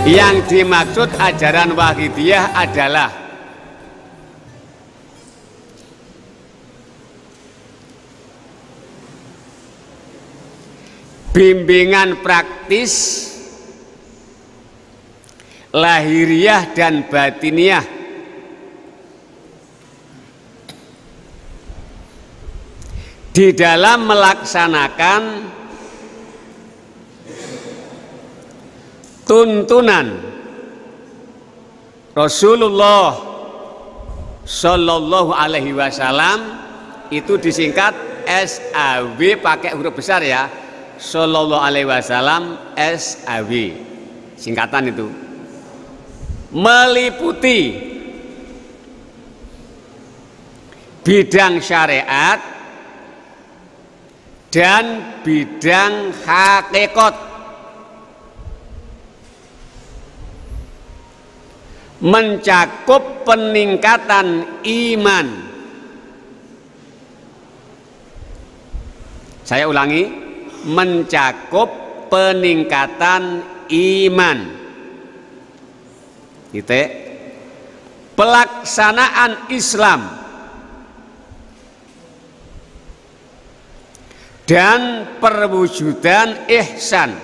Yang dimaksud ajaran Wahidiyah adalah bimbingan praktis lahiriah dan batiniah di dalam melaksanakan tuntunan Rasulullah Shallallahu Alaihi Wasallam, itu disingkat SAW pakai huruf besar ya, Shallallahu Alaihi Wasallam SAW, singkatan itu, meliputi bidang syariat dan bidang hakikat, mencakup peningkatan iman. Saya ulangi, mencakup peningkatan iman. Titik. Pelaksanaan Islam dan perwujudan ihsan,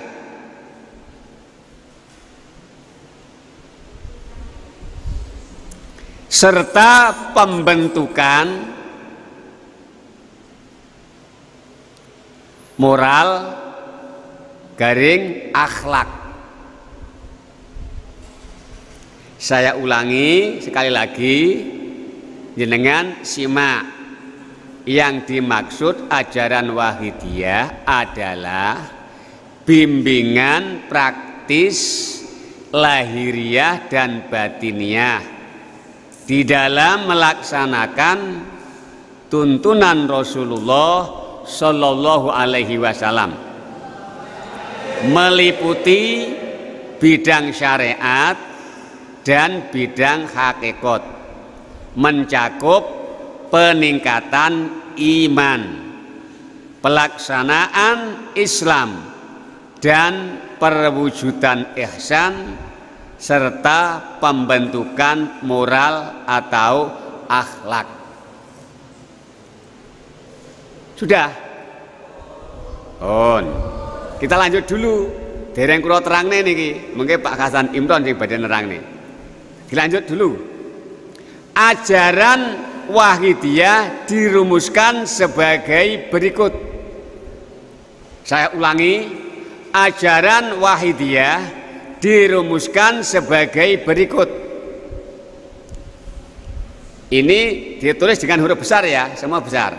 serta pembentukan moral garing akhlak. Saya ulangi sekali lagi, jenengan simak. Yang dimaksud ajaran Wahidiyah adalah bimbingan praktis lahiriah dan batiniah di dalam melaksanakan tuntunan Rasulullah Shallallahu Alaihi Wasallam, meliputi bidang syariat dan bidang hakikat, mencakup peningkatan iman, pelaksanaan Islam dan perwujudan ihsan, serta pembentukan moral atau akhlak. Sudah? Kita lanjut dulu. Dereng kula terangne niki, mungkin Pak Hasan Imron sing badhe nerangne. Dilanjut dulu. Ajaran Wahidiyah dirumuskan sebagai berikut. Saya ulangi, ajaran Wahidiyah dirumuskan sebagai berikut. Ini ditulis dengan huruf besar ya, semua besar.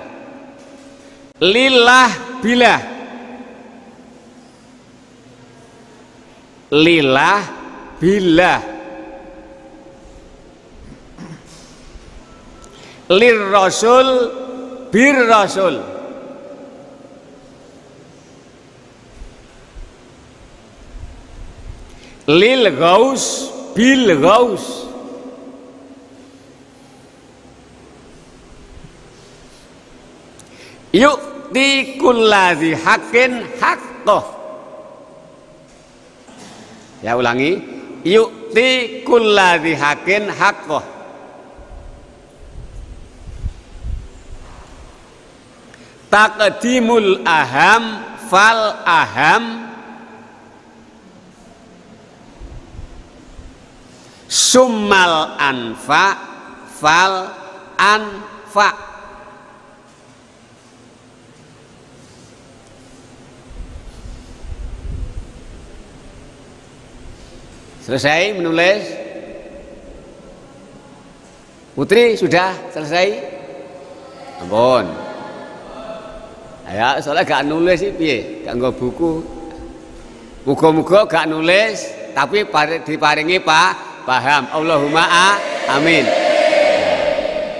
Lillah billah. Lillah billah. Lir Rasul bir Rasul. Lil Gaus bil Gaus. Yu'ti kulladzi haqqin haqqah. Ya ulangi, yu'ti kulladzi haqqin haqqah. Taqdimul aham fal aham, summal anfa fal anfa. Selesai menulis? Putri sudah selesai? Ampun. Ya, soalnya gak nulis sih piye, gak nggo buku. Muga-muga gak nulis, tapi diparingi paham. Allahumma amin.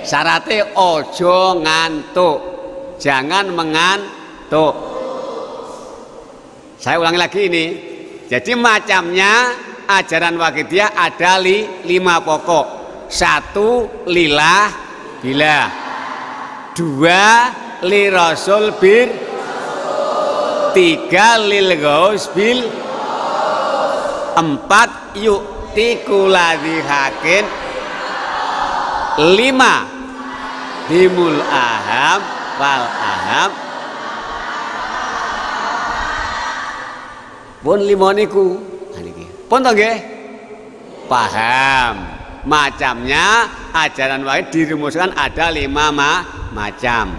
Syaratnya ojo ngantuk, jangan mengantuk. Saya ulangi lagi ini. Jadi macamnya ajaran Wahidiyah ada 5 pokok. 1 lillah billah. 2 li Rasul bir. 3 lil Gaus bil. 4 yu'ti kuladzi haqqin, 5 himul aham wal aham. Pun 5 niku pun to nggih paham. Macamnya ajaran wahid dirumuskan ada 5 macam.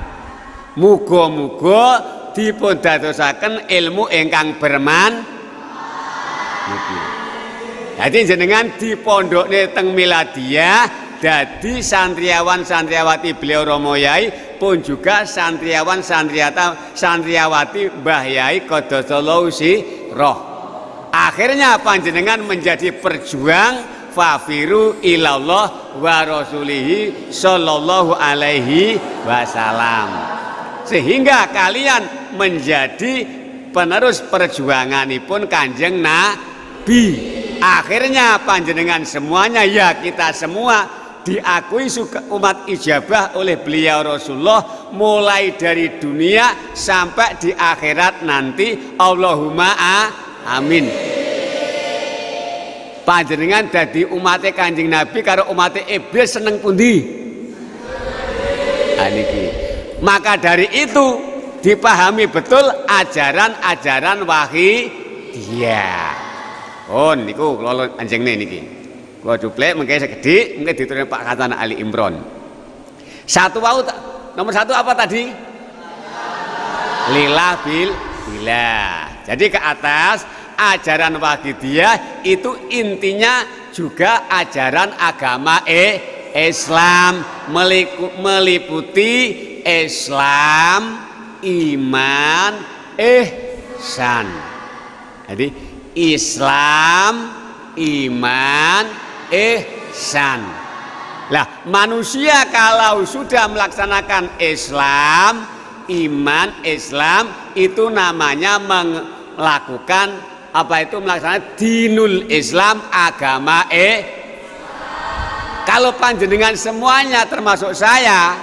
Muga-muga dipun dadosaken ilmu ingkang bermanfaat. Jadi jenengan di pondokne teng Miladiyah dadi santriawan-santriawati beliau Romo Yai, pun juga santriawati Mbah Yai Qaddasallahu sirroh. Akhirnya panjenengan menjadi perjuang fafiru ilallah wa rasulihi sallallahu alaihi wasallam, sehingga kalian menjadi penerus perjuanganipun Kanjeng Nabi. Akhirnya panjenengan semuanya, ya kita semua diakui umat ijabah oleh beliau Rasulullah, mulai dari dunia sampai di akhirat nanti. Allahumma amin. Panjenengan dadi umatnya Kanjeng Nabi karo umatnya iblis seneng pundi? Niki. Maka dari itu dipahami betul ajaran-ajaran wahidiyah. Oh niku kula anjengne niki. Kula duplek mengke segede mungkin diturunin Pak Katana Ali Imron. Nomor 1 apa tadi? Lillah billah. Jadi ke atas ajaran wahidiyah itu intinya juga ajaran agama Islam, meliputi Islam, iman, ihsan. Jadi Islam, iman, ihsan. Lah manusia kalau sudah melaksanakan Islam, iman, Islam, itu namanya melakukan melaksanakan dinul Islam, agama Kalau panjenengan semuanya termasuk saya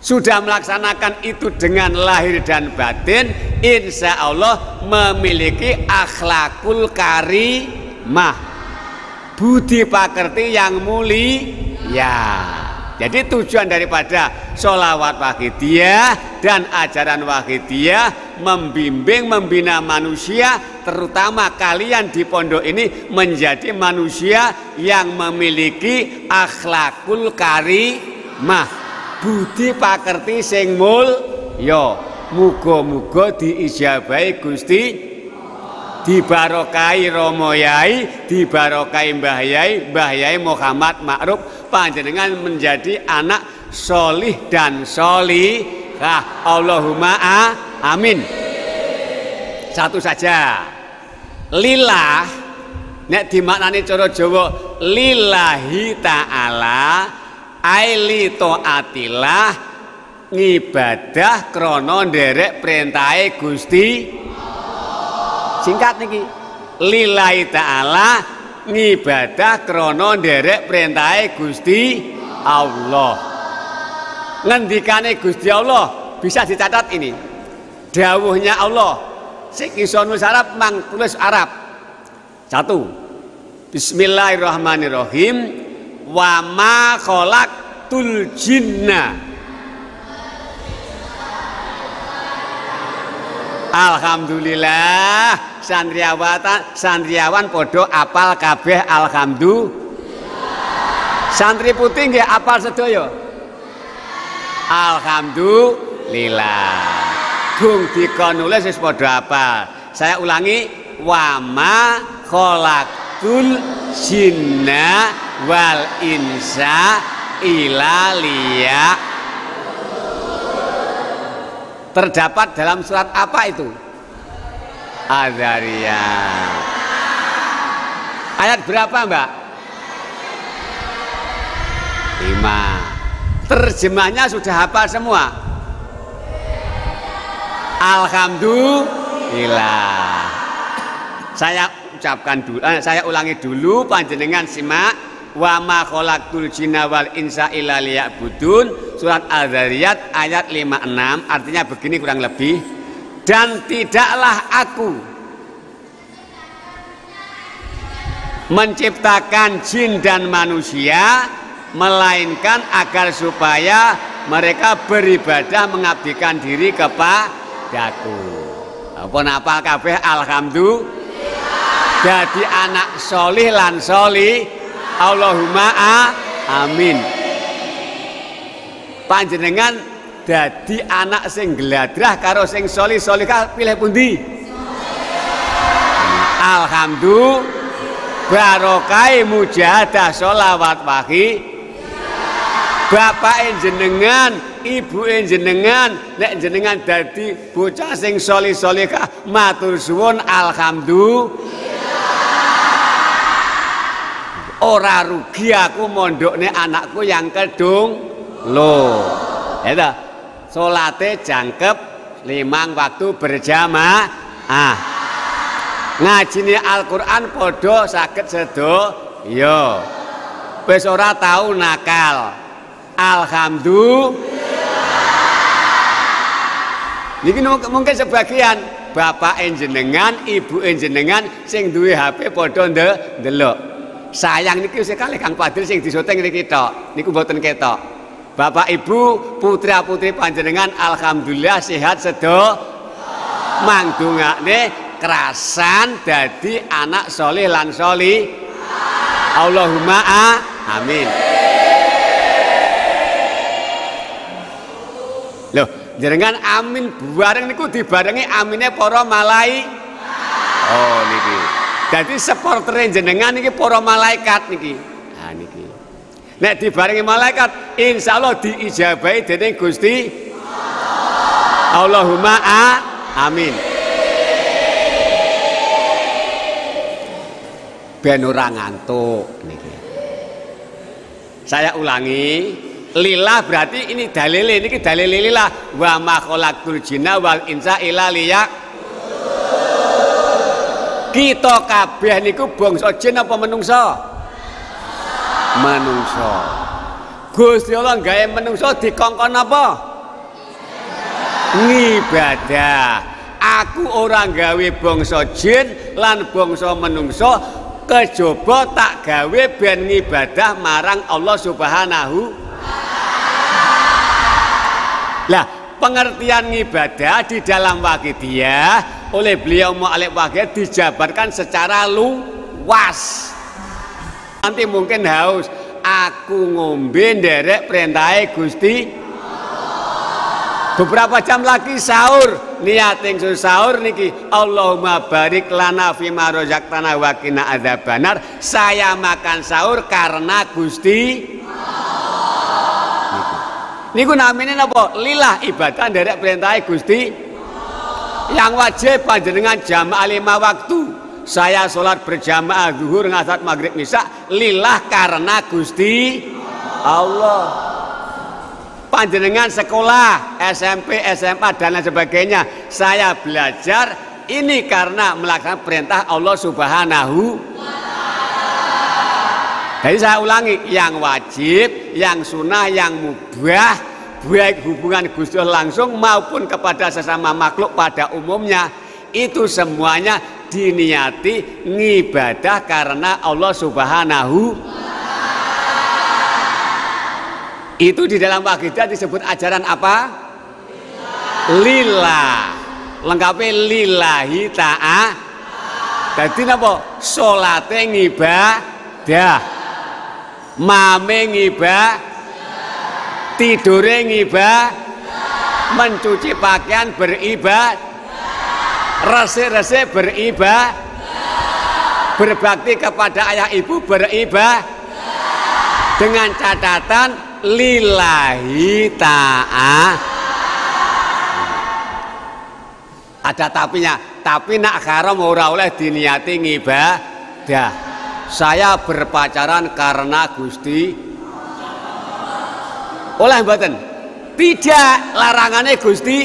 sudah melaksanakan itu dengan lahir dan batin, insya Allah memiliki akhlakul karimah, budi pakerti yang mulia. Jadi tujuan daripada sholawat wahidiyah dan ajaran wahidiyah membimbing, membina manusia, terutama kalian di pondok ini menjadi manusia yang memiliki akhlakul karimah, budi pakerti sing mulya. Muga-muga diijabahi Gusti, dibarokai Romo Yai, dibarokai Mbah Yai Muhammad Ma'ruf, panjenengan menjadi anak solih dan solihah. Allahumma amin. Satu saja. Lillah nek dimaknani cara Jawa lillahi ta'ala, aili taatillah, ngibadah krana nderek perintahe Gusti. Singkat niki, lillahi ta'ala, ngibadah krana nderek perintahe Gusti Allah. Ngendikane Gusti Allah bisa dicatat ini. Dawuhnya Allah sing iso nulis Arab mang tulis Arab. 1. Bismillahirrahmanirrahim. Wa ma khalaqtul jinna. Alhamdulillah, santriawan podo apal kabeh alhamdulillah. Santri putih nggih apal sedaya. Alhamdulillah. Gung dikon nulis wis padha apal. Saya ulangi, wa ma khalaqtul jinna wal insa illa liya. Terdapat dalam surat apa itu? Az-Zariyat. Ayat berapa, Mbak? 5. Terjemahnya sudah hafal semua? Alhamdulillah. Saya ucapkan dulu, saya ulangi dulu, panjenengan simak. Wa ma khalaqtul jinna wal insa illa liya'budun, surat Az-Zariyat ayat 56. Artinya begini kurang lebih, dan tidaklah aku menciptakan jin dan manusia, melainkan agar supaya mereka beribadah mengabdikan diri kepadaku. Apa napal kabeh alhamdulillah. Jadi anak solih lan solih, Allahumma amin. Panjenengan dadi anak sing gladrah karo sing solih solihah pilih pundi? Alhamdulillah, barokai mujahadah sholawat wahyi. Bapak jenengan, ibu jenengan, nek jenengan dadi bocah sing solih solihah, matur suwun alhamdulillah. Ora rugi aku mondokne anakku yang kedung loh. Ya, salate jangkep 5 waktu berjamaah. Ngajine Al-Qur'an padha saged sedaya. Wis ora tau nakal. Alhamdulillah. Niki mungkin sebagian bapak jenengan, ibu jenengan sing duwe HP padha ndelok. Sayang niki sekali Kang Padil sing disyuting niki tok. Niku mboten ketok. Bapak Ibu, putra-putri panjenengan alhamdulillah sehat sedo. Mangdungane kerasan dadi anak solih lan solih. Allahumma amin. Loh, jenengan amin bareng niku dibarengi amine para malaikat. Oh niki. Jadi supporter jenengan niki para malaikat niki. Nah niki. Nek dibarengi malaikat, insyaallah diijabahi dening Gusti Allahumma amin. Ben ora ngantuk niki. Saya ulangi, lillah berarti ini dalile niki dalil lillah wa ma khalaqtul jinna wal insa illa liya. Kita kabeh niku bangsa jin apa menungso? Menungso. Gusti Allah gawe menungso dikongkon apa? Ngibadah. Aku ora gawe bangsa jin lan bangsa menungso kejaba tak gawe ben ngibadah marang Allah Subhanahu. Lah, pengertian ngibadah di dalam Waqidiyah oleh beliau Mu'alif Waqidiyah dijabarkan secara luas. Nanti mungkin haus, aku ngombe nderek perintahe Gusti. Beberapa jam lagi sahur, niat ingsun sahur niki Allahumma barik lana fima razaqtana wa qina adzabannar. Saya makan sahur karena Gusti. Niku namine napa? Lillah, ibadah nderek perintahe Gusti. Yang wajib panjenengan jamaah 5 waktu. Saya sholat berjamaah zuhur, ngasar, maghrib, isya lillah karena Gusti Allah. Panjenengan sekolah SMP, SMA dan lain sebagainya, saya belajar ini karena melaksanakan perintah Allah Subhanahu. Jadi saya ulangi, yang wajib, yang sunnah, yang mubah, baik hubungan Gusti Allah langsung maupun kepada sesama makhluk pada umumnya, itu semuanya diniati ngibadah karena Allah Subhanahu. Itu di dalam Waqidiyah disebut ajaran apa? Lillah. Lengkapnya lillahi ta'ala. Jadi napa? Salate ngibadah, mame ngibadah, tidure ngibadah, mencuci pakaian beribadah, resik-resik beribadah, berbakti kepada ayah ibu beribadah, dengan catatan lillahi ta'ala. Ada tapinya, tapi nak haram ora oleh diniati ngibadah. Saya berpacaran karena Gusti. Oleh mboten? Tidak, larangannya Gusti.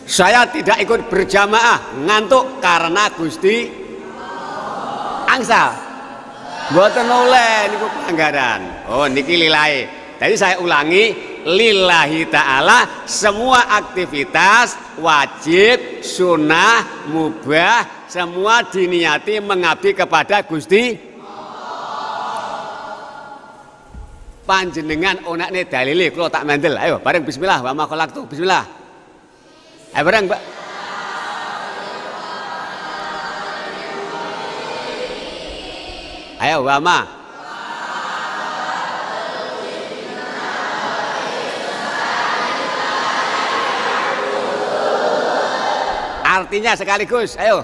Saya tidak ikut berjamaah ngantuk karena Gusti. Angsal. Mboten oleh niku pelanggaran. Oh niki lillahi. Jadi saya ulangi, lillahi ta'ala semua aktivitas wajib, sunnah, mubah semua diniati mengabdi kepada Gusti panjenengan onakne dalile kula tak mandel. Ayo bareng bismillah wa ma khalaqtu. Bismillah. Ayo bareng, Mbak. Ayo wa ma. Artinya sekaligus, ayo.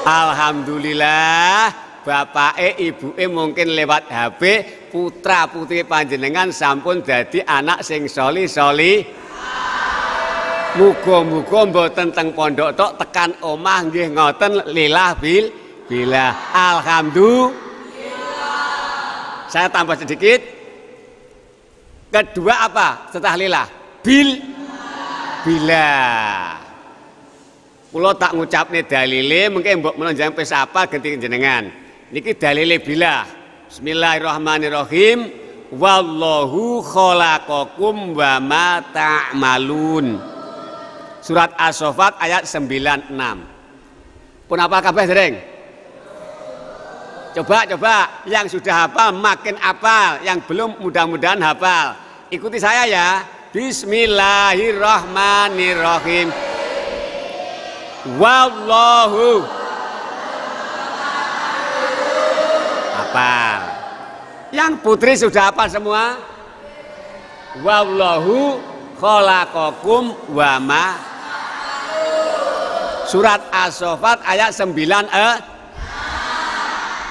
Alhamdulillah, bapake ibuke mungkin lewat HP, putra putri panjenengan sampun dadi anak sing soli-soli. Muga-muga mboten teng pondok tok tekan omah nggih ngoten lillah billah. Alhamdulillah. Saya tambah sedikit. Kedua apa setelah lillah? Billah. Kula tak ngucapne dalile mungkin mbok menonjang pes apa ganti jenengan. Niki dalile billah. Bismillahirrahmanirrahim. Wallahu khalaqakum wa ma ta'malun. Surat As-Saffat ayat 96. Pun apal kabeh dereng? Coba yang sudah hafal makin hafal, yang belum mudah-mudahan hafal. Ikuti saya ya. Bismillahirrahmanirrahim. Wallahu hafal. Yang putri sudah hafal semua? Wallahu khalaqakum wa ma. Surat As-Saffat ayat 9.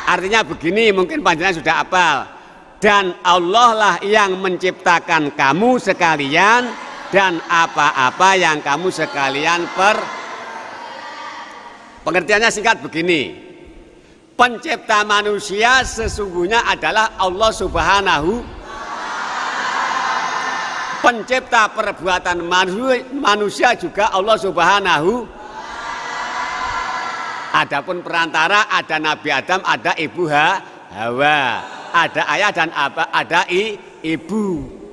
Artinya begini, mungkin panjenengan sudah hafal. Dan Allah lah yang menciptakan kamu sekalian dan apa-apa yang kamu sekalian Pengertiannya singkat begini. Pencipta manusia sesungguhnya adalah Allah Subhanahu. Pencipta perbuatan manusia juga Allah Subhanahu. Adapun perantara ada Nabi Adam, ada Ibu Hawa, ada ayah dan ada ibu.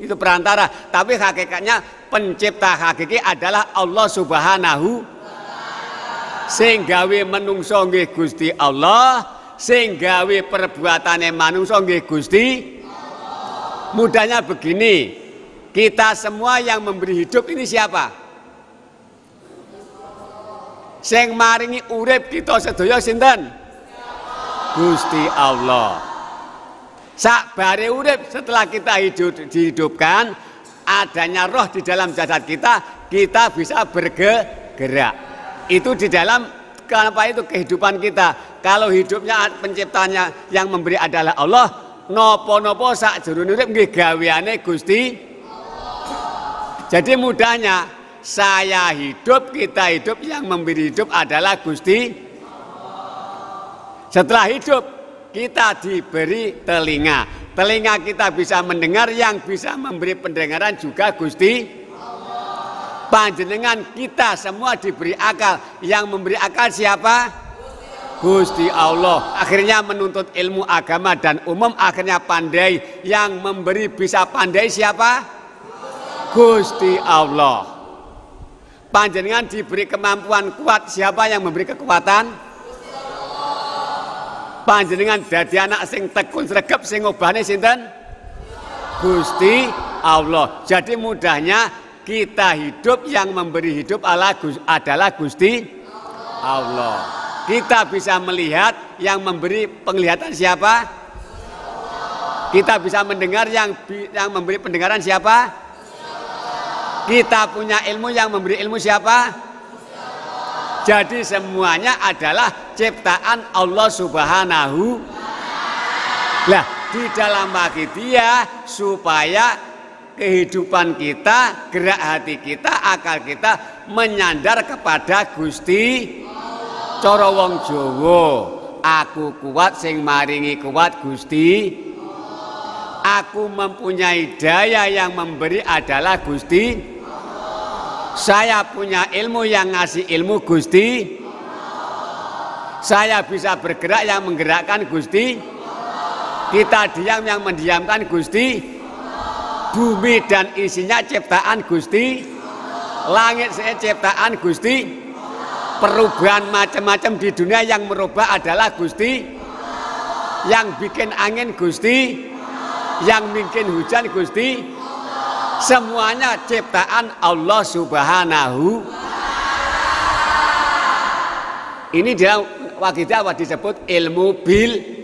Itu perantara. Tapi hakikatnya pencipta hakiki adalah Allah Subhanahu. Sing gawe menungso nggih Gusti Allah, sing gawe perbuatane manungso nggih Gusti. Mudahnya begini, kita semua yang memberi hidup ini siapa? Sing maringi urip kita sedaya sinten? Gusti Allah. Sakbare urip setelah kita dihidupkan, adanya roh di dalam jasad kita, kita bisa bergerak. Itu di dalam kenapa itu kehidupan kita. Kalau hidupnya penciptanya yang memberi adalah Allah, nopo-nopo sak jroning urip nggih gaweane Gusti. Jadi mudahnya saya hidup, kita hidup, yang memberi hidup adalah Gusti. Setelah hidup kita diberi telinga. Telinga kita bisa mendengar, yang bisa memberi pendengaran juga Gusti. Panjenengan kita semua diberi akal, yang memberi akal siapa? Gusti Allah. Akhirnya menuntut ilmu agama dan umum, akhirnya pandai, yang memberi bisa pandai siapa? Gusti Allah. Panjenengan diberi kemampuan kuat, siapa yang memberi kekuatan? Panjenengan dadi anak sing tekun sregep sing ngobahne sinten? Gusti Allah. Jadi mudahnya kita hidup, yang memberi hidup adalah Gusti Allah. Kita bisa melihat, yang memberi penglihatan siapa? Kita bisa mendengar, yang memberi pendengaran siapa? Kita punya ilmu, yang memberi ilmu siapa? Jadi semuanya adalah ciptaan Allah Subhanahu. Lah di dalam bagi Dia supaya kehidupan kita, gerak hati kita, akal kita menyandar kepada Gusti. Cara wong Jawa, aku kuat sing maringi kuat Gusti. Aku mempunyai daya, yang memberi adalah Gusti. Saya punya ilmu, yang ngasih ilmu Gusti. Saya bisa bergerak, yang menggerakkan Gusti. Kita diam yang mendiamkan Gusti. Bumi dan isinya ciptaan Gusti. Langit saya ciptaan Gusti. Perubahan macam-macam di dunia yang merubah adalah Gusti. Yang bikin angin Gusti. Yang bikin hujan Gusti. Semuanya ciptaan Allah Subhanahu. Ini dalam wakidah apa disebut ilmu bil.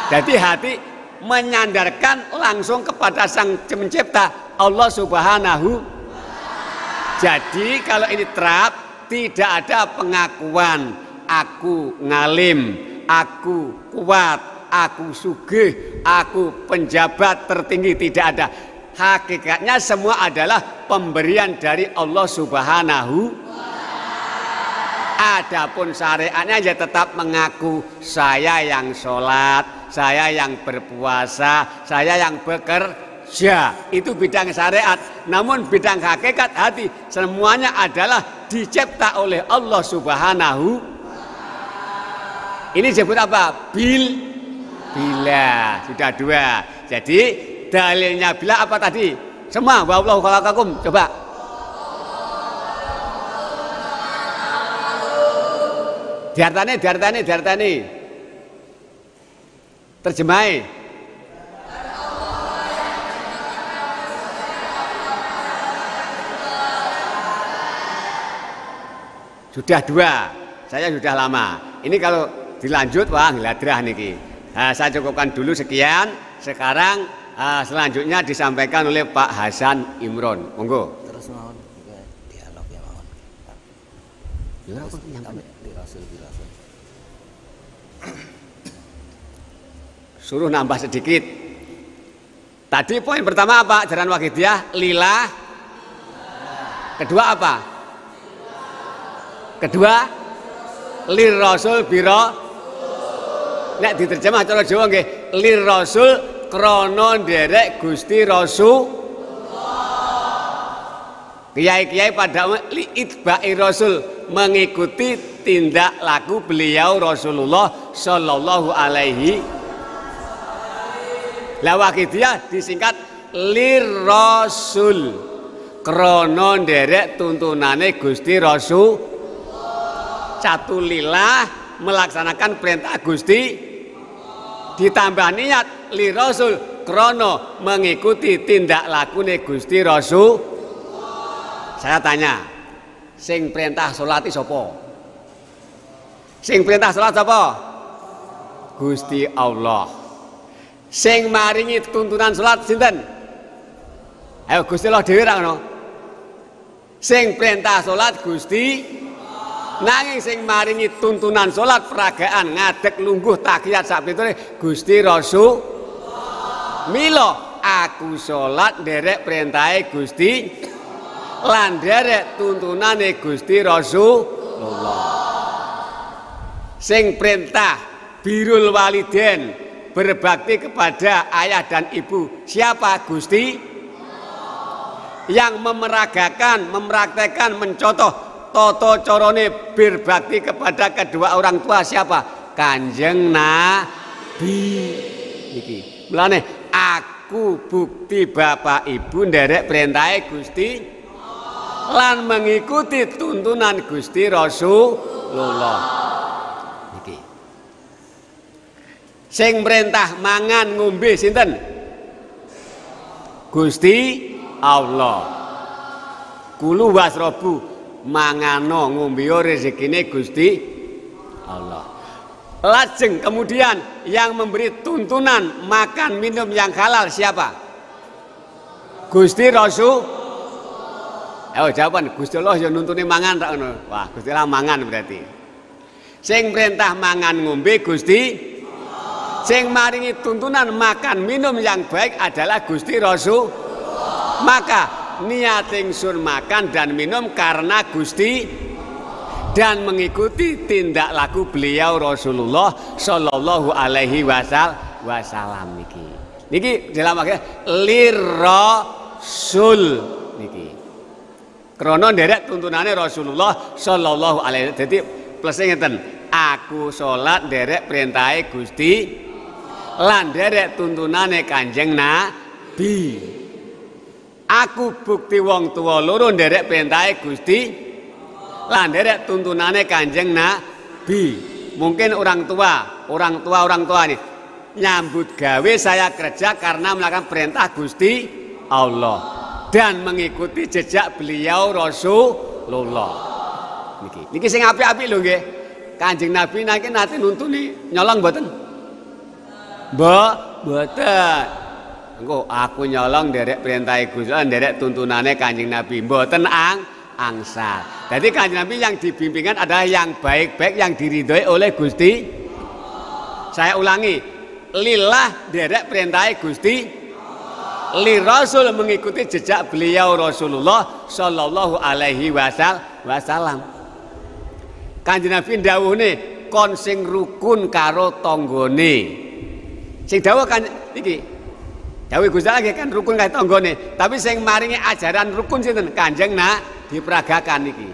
Jadi hati menyandarkan langsung kepada sang pencipta Allah Subhanahu. Jadi kalau ini terap, tidak ada pengakuan aku ngalim, aku kuat, aku sugih, aku penjabat tertinggi, tidak ada. Hakikatnya semua adalah pemberian dari Allah Subhanahu. Adapun syariatnya ya tetap mengaku saya yang sholat, saya yang berpuasa, saya yang bekerja. Itu bidang syariat. Namun bidang hakikat hati semuanya adalah dicipta oleh Allah Subhanahu. Ini disebut apa? Bila. Sudah dua. Jadi dalilnya bila apa tadi? Semua wallahu khalaqakum. Coba. Diartani. Terjemahi. Sudah dua. Saya sudah lama. Ini kalau dilanjut wah ngeladrah niki. Nah, saya cukupkan dulu sekian. Sekarang selanjutnya disampaikan oleh Pak Hasan Imron. Monggo. Terus mohon dialog ya mohon. Ya aku nyampe. Suruh nambah sedikit. Tadi poin pertama apa? Ajaran Wahidiyah lillah. Kedua apa? Kedua lir rasul biro. Nek diterjemah cara Jawa nggih lir rasul krana nderek Gusti Rasul. Kiai-kiai pada liitba'i rasul mengikuti tindak laku beliau Rasulullah sallallahu alaihi. La Wahidiyah disingkat lir rasul krana nderek tuntunane Gusti Rasul. Satu lillah melaksanakan perintah Gusti, ditambah niat lir rasul krana mengikuti tindak lakune Gusti Rasul. Saya tanya, sing perintah salat sapa? Sing perintah salat sapa? Gusti Allah. Sing maringi tuntunan salat sinten? Ayo Gusti Allah dhewe ra ngono. Sing perintah salat Gusti, nanging sing maringi tuntunan salat peragaan ngadeg lungguh tahiyat sak pitune Gusti Rasul. Mila aku salat nderek perintahe Gusti lan nderek tuntunane Gusti Rasulullah. Sing perintah birrul walidain berbakti kepada ayah dan ibu siapa? Gusti. Yang memeragakan, mempraktekkan, mencontoh toto corone berbakti kepada kedua orang tua siapa? Kanjeng Nabi. Iki mulane aku bukti bapak ibu nderek perintahe Gusti lan mengikuti tuntunan Gusti Rasulullah. Sing perintah mangan ngombe sinten? Gusti Allah. Kulu wasrobu mangano ngombeo rezekine Gusti Allah. Lajeng kemudian yang memberi tuntunan makan minum yang halal siapa? Gusti Rasul. Jawaban Gusti Allah yang nuntuni mangan tak ngono. Wah, Gusti Allah mangan berarti. Sing perintah mangan ngombe Gusti. Sing maringi tuntunan makan minum yang baik adalah Gusti Rasul. Maka niat ingsun makan dan minum karena Gusti dan mengikuti tindak laku beliau Rasulullah sallallahu alaihi wasallam niki dalam akhir lir rasul niki krana nderek tuntunane Rasulullah sallallahu alaihi. Jadi plus ngeten, aku salat nderek perintahe Gusti lan nderek tuntunane Kanjeng Nabi. Aku bukti wong tuwa loro nderek perintahe Gusti lan nderek tuntunane Kanjeng Nabi. Mungkin orang tua nih nyambut gawe saya kerja karena melakukan perintah Gusti Allah dan mengikuti jejak beliau Rasulullah. Niki sing apik-apik lho nggih. Kanjeng Nabi nate nuntuni nyolong mboten? Mboten. Engko aku nyolong nderek perintah Gusti Allah, nderek tuntunane Kanjeng Nabi. Mboten angsal. Jadi Kanjeng Nabi yang dibimbingan adalah yang baik-baik yang diridhoi oleh Gusti. Saya ulangi, lillah derek perintah Gusti, li Rasul mengikuti jejak beliau Rasulullah Shallallahu Alaihi Wasallam. Kanjeng Nabi dawuhne kon sing rukun karo tanggane. Sing dawuh kan iki dawuh Gusti Allah kan rukun karo tanggane, tapi sing maringi ajaran rukun sinten? Kanjeng diperagakan iki.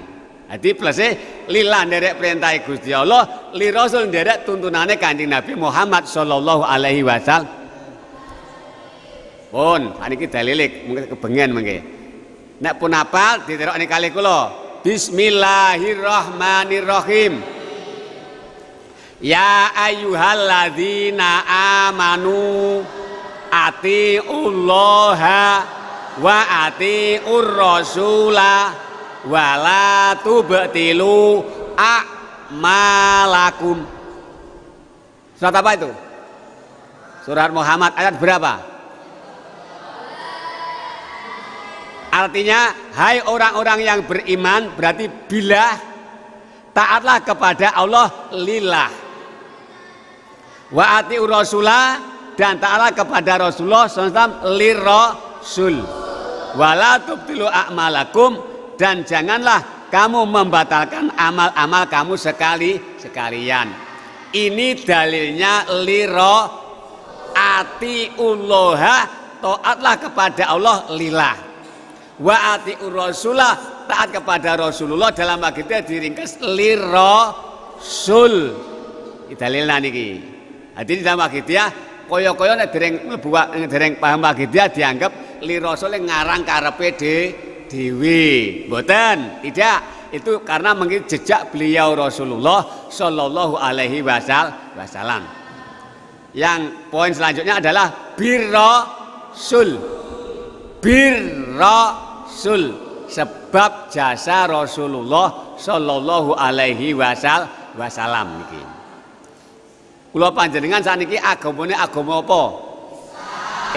Jadi plusnya lillah nderek perintah Gusti Allah, li Rasul nderek tuntunane Kanjeng Nabi Muhammad Shallallahu Alaihi Wasallam. Pun, niki dalilik mungkin kebengen mengke. Nek pun apal diterokne kalih kula. Bismillahirrahmanirrahim. Ya ayyuhalladzina amanu atiullaha wa atiur rasula wala tubtilu a'malakum. Surat apa itu? Surat Muhammad ayat berapa? Artinya, hai orang-orang yang beriman, berarti billah, taatlah kepada Allah lillah. Wa atiur rasulah, dan taatlah kepada Rasulullah SAW lirrasul. Wala tubtilu a'malakum, dan janganlah kamu membatalkan amal-amal kamu sekalian. Ini dalilnya liro atiullaha, taatlah kepada Allah lillah. Wa atiur rasulah, taat kepada Rasulullah dalam agama diringkas lirasul. Dalilnya niki. Jadi dalam agama kaya-kaya nek dereng paham agama dianggap lirasul ngarang karepe dewi, mboten, tidak. Itu karena mengikuti jejak beliau Rasulullah Shallallahu Alaihi Wasallam. Yang poin selanjutnya adalah birrasul, sebab jasa Rasulullah Shallallahu Alaihi Wasallam niki. Kula panjenengan sakniki agamane agama apa?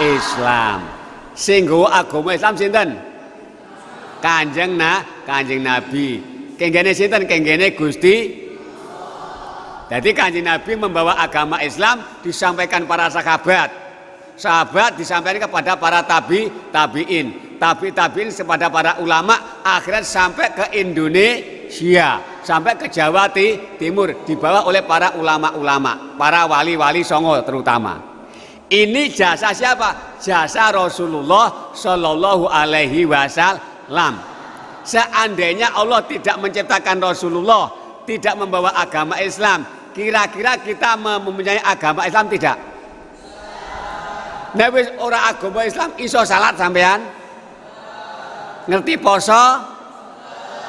Islam. Sing nggawa agama Islam sinten? Kanjeng Nabi. Kenggene sinten? Kenggene Gusti. Jadi Kanjeng Nabi membawa agama Islam disampaikan para sahabat. Sahabat disampaikan kepada para tabi'in. Tabi'in kepada para ulama, akhirnya sampai ke Indonesia, sampai ke Jawa Timur, dibawa oleh para ulama-ulama, para wali-wali songo terutama. Ini jasa siapa? Jasa Rasulullah Shallallahu Alaihi Wasallam. Seandainya Allah tidak menciptakan Rasulullah, tidak membawa agama Islam, kira-kira kita mempunyai agama Islam tidak? Nah, wis ora agama Islam iso salat sampean? Ngerti poso?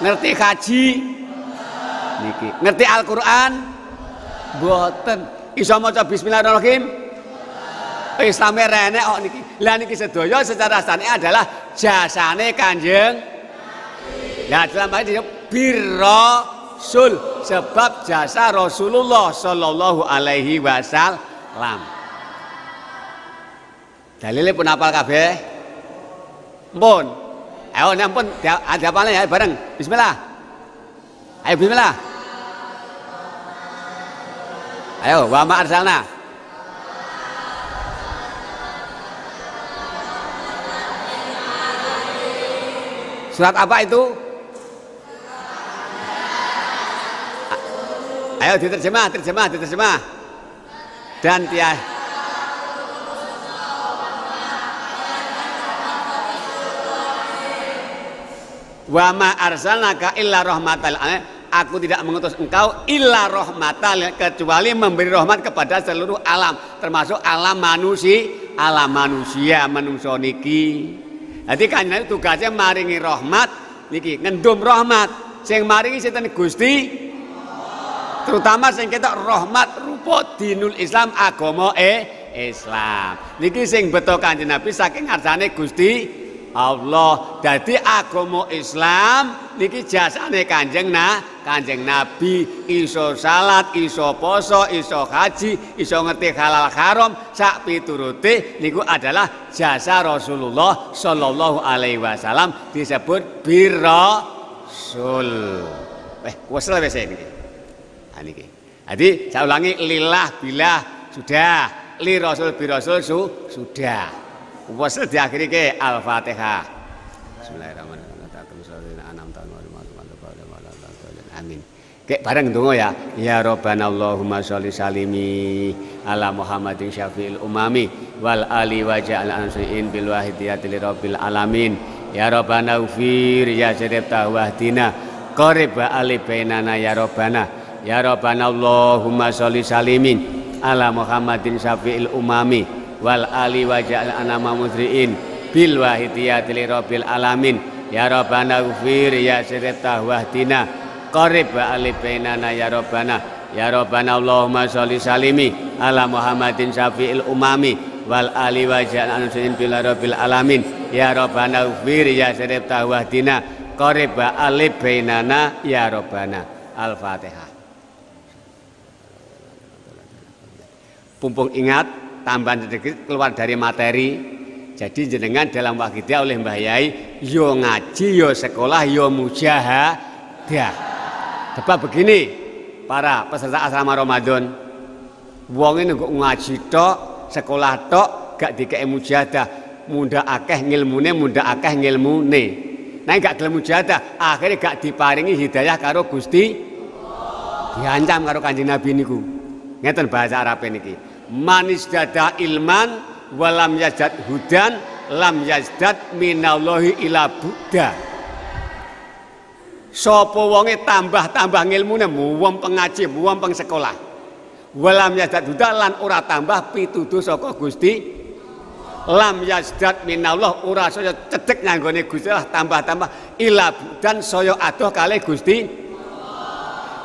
Ngerti haji? Niki. Ngerti Al-Qur'an? Mboten. Iso maca bismillahirrahmanirrahim? Islame renek kok niki. Lah niki sedaya secara sane adalah jasane Kanjeng. Nah, dalam hal ini birrasul, sebab jasa Rasulullah Shallallahu Alaihi Wasallam. Dalile pun apal kabeh? Mpun. Ayo nyampun ada apa ya bareng. Bismillah. Ayo bismillah. Ayo wa ma arsalna. Surat apa itu? Ayo diterjemah. Dan wa ma arsalnaka illa rahmatal alamin. aku tidak mengutus engkau illa rahmatan, kecuali memberi rahmat kepada seluruh alam, termasuk alam manusia menungso niki. Jadi Kanjeng Nabi tugasnya maringi rahmat niki, ngendum rahmat. Sing maringi sinten Gusti, terutama sing ketok rahmat rupa dinul Islam, agama Islam. Niki sing beto Kanjeng Nabi saking ngarsane Gusti Allah. Jadi agama Islam niki jasane Kanjeng Nabi, iso salat, iso poso, iso haji, iso ngerti halal haram, sak piturute niku adalah jasa Rasulullah sallallahu alaihi wasallam, disebut birrasul. Wesel wis niki. Ha niki. Jadi saya ulangi, lillah billah sudah, li rasul birasul sudah. Wasal diakhiri ke Al-Fatihah. Bismillahirrahmanirrahim. Amin. Kek bareng ndonga ya. Ya Rabbana Allahumma sholli salimi ala Muhammadin syafi'il umami wal ali wa ja'al ansiin bil wahidiyati li rabbil alamin. Ya Rabbana ufir ya jarib tawahdina qarib ali bainana ya Rabbana. Ya Rabbana Allahumma sholli salimin ala Muhammadin syafi'il umami wal ali wa ja'al anama musri'in bil wahidiyati li rabbil alamin. Ya Rabbana ufir ya jarib tawahdina qarib ali bainana ya Rabbana. Ya Rabbana Allahumma sholli salimi ala Muhammadin syafi'il umami wal ali wa ja'al ansiin bil rabbil alamin. Ya Rabbana ufir ya jarib tawahdina qarib ali bainana ya Rabbana. Al-Fatihah. Pumpung ingat, tambahan sedikit keluar dari materi. Jadi jenengan dalam Wahidiyah oleh Mbah Yai yo ngaji, yo sekolah, yo mujahadah. Sebab begini, para peserta asrama Ramadan, wong ini ngaji tok, sekolah tok, gak dikei mujahadah, munda akeh ngilmune, munda akeh ngilmune. Nah gak gelem mujahadah, akhirnya gak diparingi hidayah karo Gusti, diancam karo Kanjeng Nabi niku. Ngeten bahasa Arab niki. Man izdada ilman walam yazdad hudan lam yazdad minallahi ila buddha. Sapa wonge tambah-tambah ngilmune, muwem pengaji, muwem peng sekolah. Walam yazdad hudan lan ora tambah pituduh saka Gusti. Lam yazdad minallah ora saya cedhek nyanggone Gusti Allah tambah-tambah ila buddhan saya adoh kalih Gusti.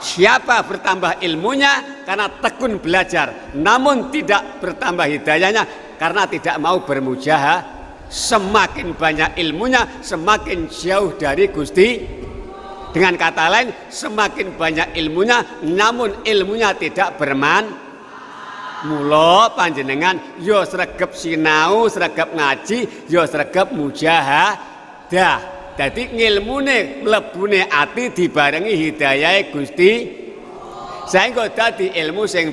Siapa bertambah ilmunya karena tekun belajar, namun tidak bertambah hidayahnya karena tidak mau bermujahah, semakin banyak ilmunya semakin jauh dari Gusti. Dengan kata lain, semakin banyak ilmunya namun ilmunya tidak mula panjenengan yo sregep sinau, sregep ngaji, yo sregep mujahadah. Jadi ngilmune mlebune ati dibarengi hidayahe Gusti, sehingga dadi ilmu sing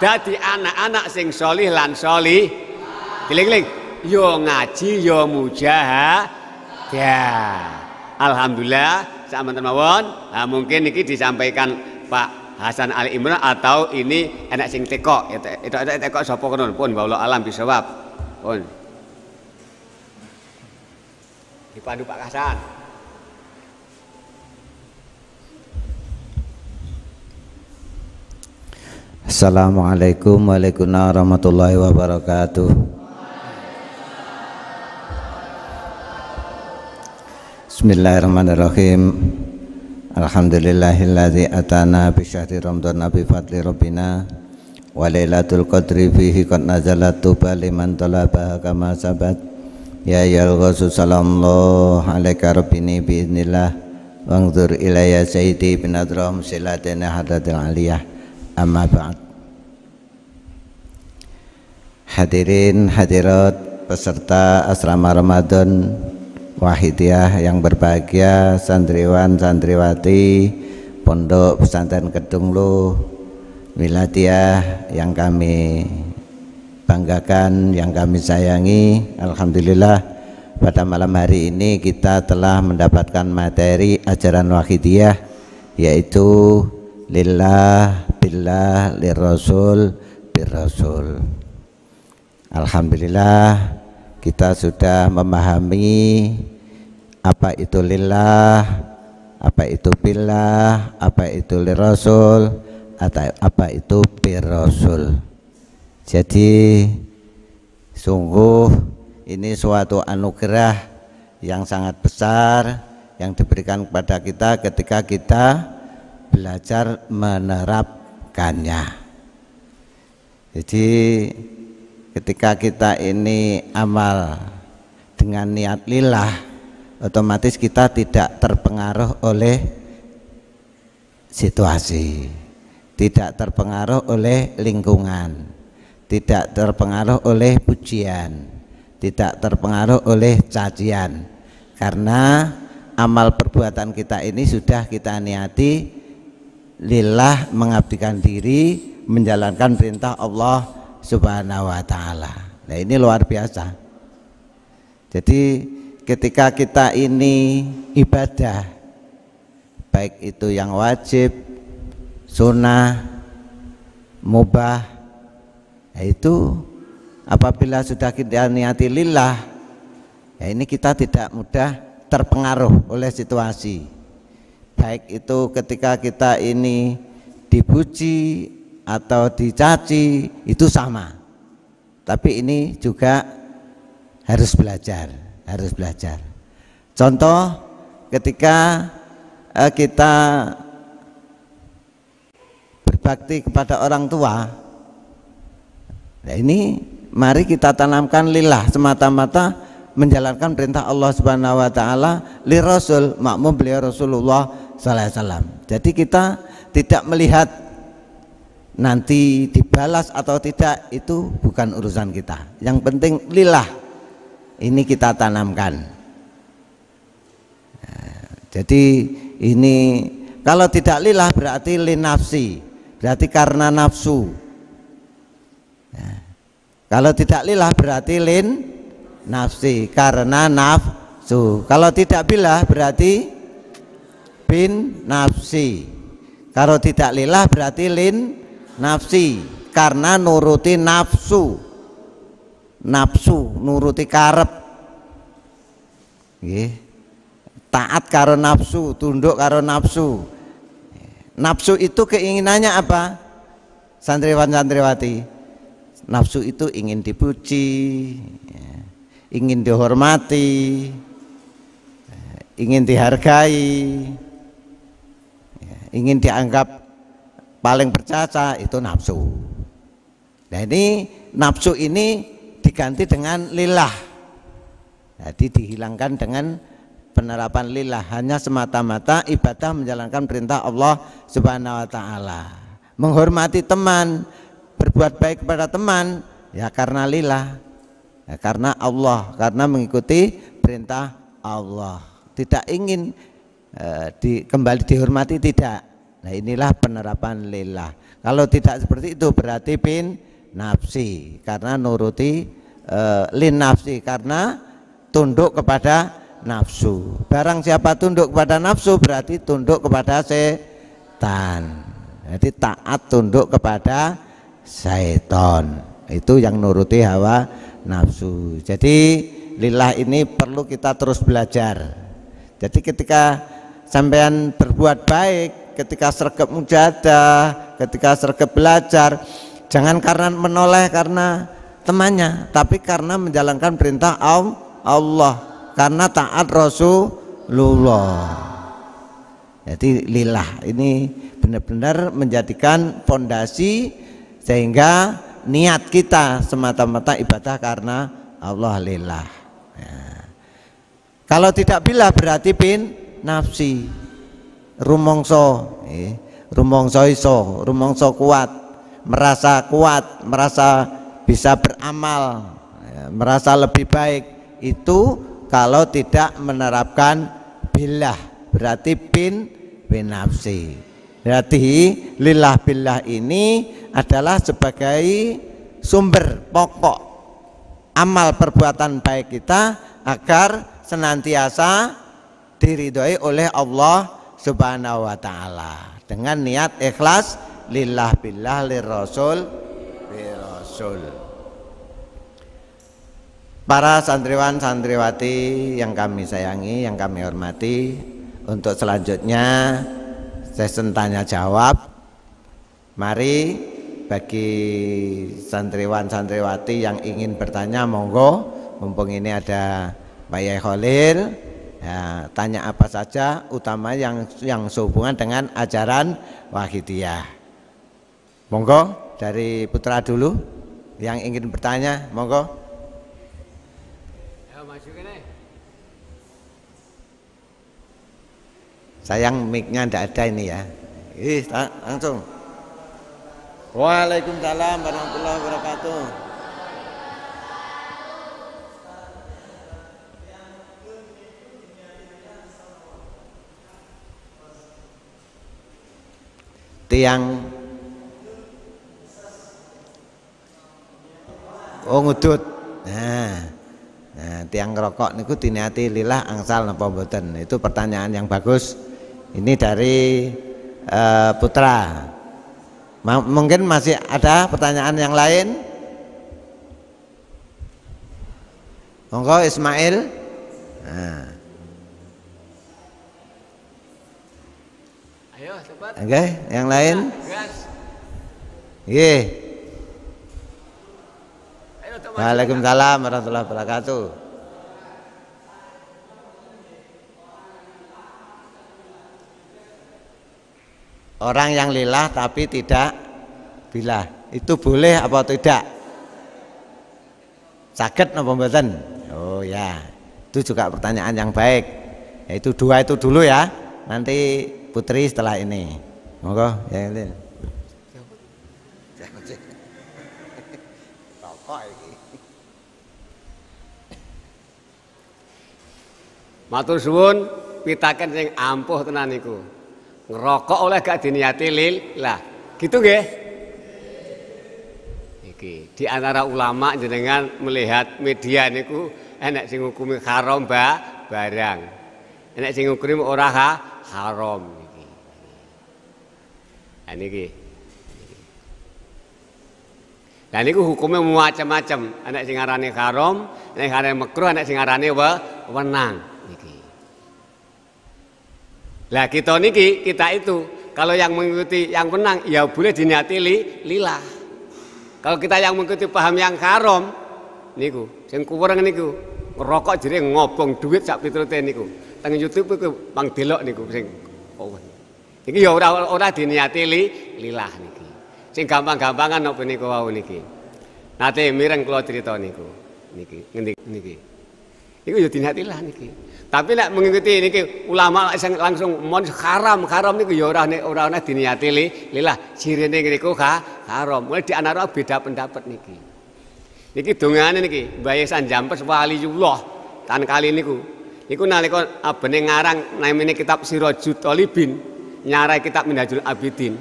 dadi anak-anak sing solih lan solih. Giling-giling yo ngaji yo mujahadah. Alhamdulillah samanten mawon. Nah, mungkin niki disampaikan Pak Hasan Ali Imran atau ini enak sing teko. Itu teko sapa kono pun wallahu alam bisawab. Pun dipandu Pak Hasan. Assalamualaikum warahmatullahi wabarakatuh. Bismillahirrahmanirrahim. Alhamdulillahilladzi atana bi syahri Ramadan bi fadli rabbina wa lailatul qadri fihi qad nazalat tuba liman talaba kama sabat. Ya yal ghasu salamullah alaika rabbini biiznillah wangzur ilayya sayyidi binadram silatina hadatil aliyah amma ba'd. Hadirin hadirat peserta asrama Ramadan Wahidiyah yang berbahagia, santriwan santriwati Pondok Pesantren Kedungluh Miladiyah yang kami banggakan, yang kami sayangi. Alhamdulillah pada malam hari ini kita telah mendapatkan materi ajaran Wahidiyah, yaitu lillah billah lirrasul birrasul. Alhamdulillah kita sudah memahami apa itu lillah, apa itu billah, apa itu lirasul, atau apa itu birrasul. Jadi sungguh ini suatu anugerah yang sangat besar yang diberikan kepada kita ketika kita belajar menerapkannya. Jadi ketika kita ini amal dengan niat lillah, otomatis kita tidak terpengaruh oleh situasi, tidak terpengaruh oleh lingkungan, tidak terpengaruh oleh pujian, tidak terpengaruh oleh cacian, karena amal perbuatan kita ini sudah kita niati lillah, mengabdikan diri, menjalankan perintah Allah Subhanahu wa ta'ala. Nah, ini luar biasa. Jadi ketika kita ini ibadah, baik itu yang wajib, sunnah, mubah, itu apabila sudah kita niati lillah, ya ini kita tidak mudah terpengaruh oleh situasi, baik itu ketika kita ini dipuji atau dicaci, itu sama. Tapi ini juga harus belajar. Contoh ketika kita berbakti kepada orang tua, nah ini mari kita tanamkan lillah, semata-mata menjalankan perintah Allah Subhanahu wa ta'ala, li rasul, makmum beliau Rasulullah sallallahu alaihi wasallam. Jadi kita tidak melihat nanti dibalas atau tidak, itu bukan urusan kita. Yang penting lillah ini kita tanamkan. Jadi ini kalau tidak lillah berarti linafsi, berarti karena nafsu. Kalau tidak lillah berarti nafsi, karena nafsu. Kalau tidak billah berarti bin nafsi. Kalau tidak lillah berarti nafsi, karena nuruti nafsu. Nafsu nuruti karep. Taat karo nafsu, tunduk karo nafsu. Nafsu itu keinginannya apa? Santriwan-santriwati, nafsu itu ingin dipuji, ingin dihormati, ingin dihargai, ingin dianggap paling berjasa, itu nafsu. Nah ini nafsu ini diganti dengan lillah. Jadi dihilangkan dengan penerapan lillah, hanya semata-mata ibadah menjalankan perintah Allah Subhanahu wa ta'ala. Menghormati teman, berbuat baik kepada teman, ya karena lillah, ya karena Allah, karena mengikuti perintah Allah, tidak ingin kembali dihormati, tidak. Nah inilah penerapan lillah. Kalau tidak seperti itu berarti bin nafsi, karena nuruti lin nafsi, karena tunduk kepada nafsu. Barang siapa tunduk kepada nafsu berarti tunduk kepada setan. Jadi taat tunduk kepada setan, itu yang nuruti hawa nafsu. Jadi lillah ini perlu kita terus belajar. Jadi ketika sampean berbuat baik, ketika sregep mujahadah, ketika sregep belajar, jangan karena menoleh karena temannya, tapi karena menjalankan perintah Allah, karena taat Rasulullah. Jadi lillah ini benar-benar menjadikan fondasi sehingga niat kita semata-mata ibadah karena Allah, lillah. Ya. Kalau tidak billah berarti bin nafsi, rumongso, rumongso kuat, merasa bisa beramal, ya, merasa lebih baik. Itu kalau tidak menerapkan billah berarti bin nafsi. Berarti lillah billah ini adalah sebagai sumber pokok amal perbuatan baik kita agar senantiasa diridhoi oleh Allah Subhanahu wa ta'ala dengan niat ikhlas lillah billah lirrasul birrasul. Para santriwan santriwati yang kami sayangi, yang kami hormati, untuk selanjutnya sesi tanya jawab. Mari bagi santriwan santriwati yang ingin bertanya monggo, mumpung ini ada Pak Yai Khalil, ya, tanya apa saja, utama yang sehubungan dengan ajaran Wahidiyah. Monggo dari putra dulu yang ingin bertanya, monggo. Sayang mic-nya tidak ada ini ya. Langsung. Waalaikumsalam warahmatullahi wabarakatuh. Tiang ngudut. Nah, tiang rokok niku diniati lillah angsal napa mboten? Itu pertanyaan yang bagus. Ini dari putra. Mungkin masih ada pertanyaan yang lain? Monggo Ismail. Nah. Ayo cepat. Oke, yang lain? Nggih. Waalaikumsalam warahmatullahi wabarakatuh. Orang yang lillah tapi tidak bilah, itu boleh apa tidak? Saged napa mboten? Oh ya, itu juga pertanyaan yang baik. Itu dua itu dulu ya. Nanti Putri setelah ini. Monggo ya. Matur suwun pitaken sing ampuh tenan niku. Ngerokok oleh gak diniati lillah. Gitu nggih? Iki di antara ulama jenengan melihat media niku enek sing ngukumi haram barang. Enek sing ngukumi ora haram iki. Nah niki. Lah niku hukumnya macam-macam. Enek sing ngarani haram, enek ngarani makruh, enek sing ngarani wenang. Lah kita itu kalau yang mengikuti yang menang ya boleh diniati lillah. Kalau kita yang mengikuti paham yang haram niku sing kurang niku ngerokok jadi ngobong duit sak piturute niku. Teng YouTube iku mang delok niku sing iki ya ora diniati lillah niki. Sing gampang-gampangan napa niku wau niki. Nate mireng kula crita niku. Niki. Iku ya diniati lillah niki. Tapi nek mengikuti niki ulama langsung mon haram niku ya ora diniati lillah. Sirine niku haram. Mulai di antara beda pendapat niki. Niki dongane niki Mbah Ihsan Jampes waliullah tan kali niku. Niku nalika abene ngarang namine kitab Sirajul Thalibin, nyarai kitab Minhajul Abidin.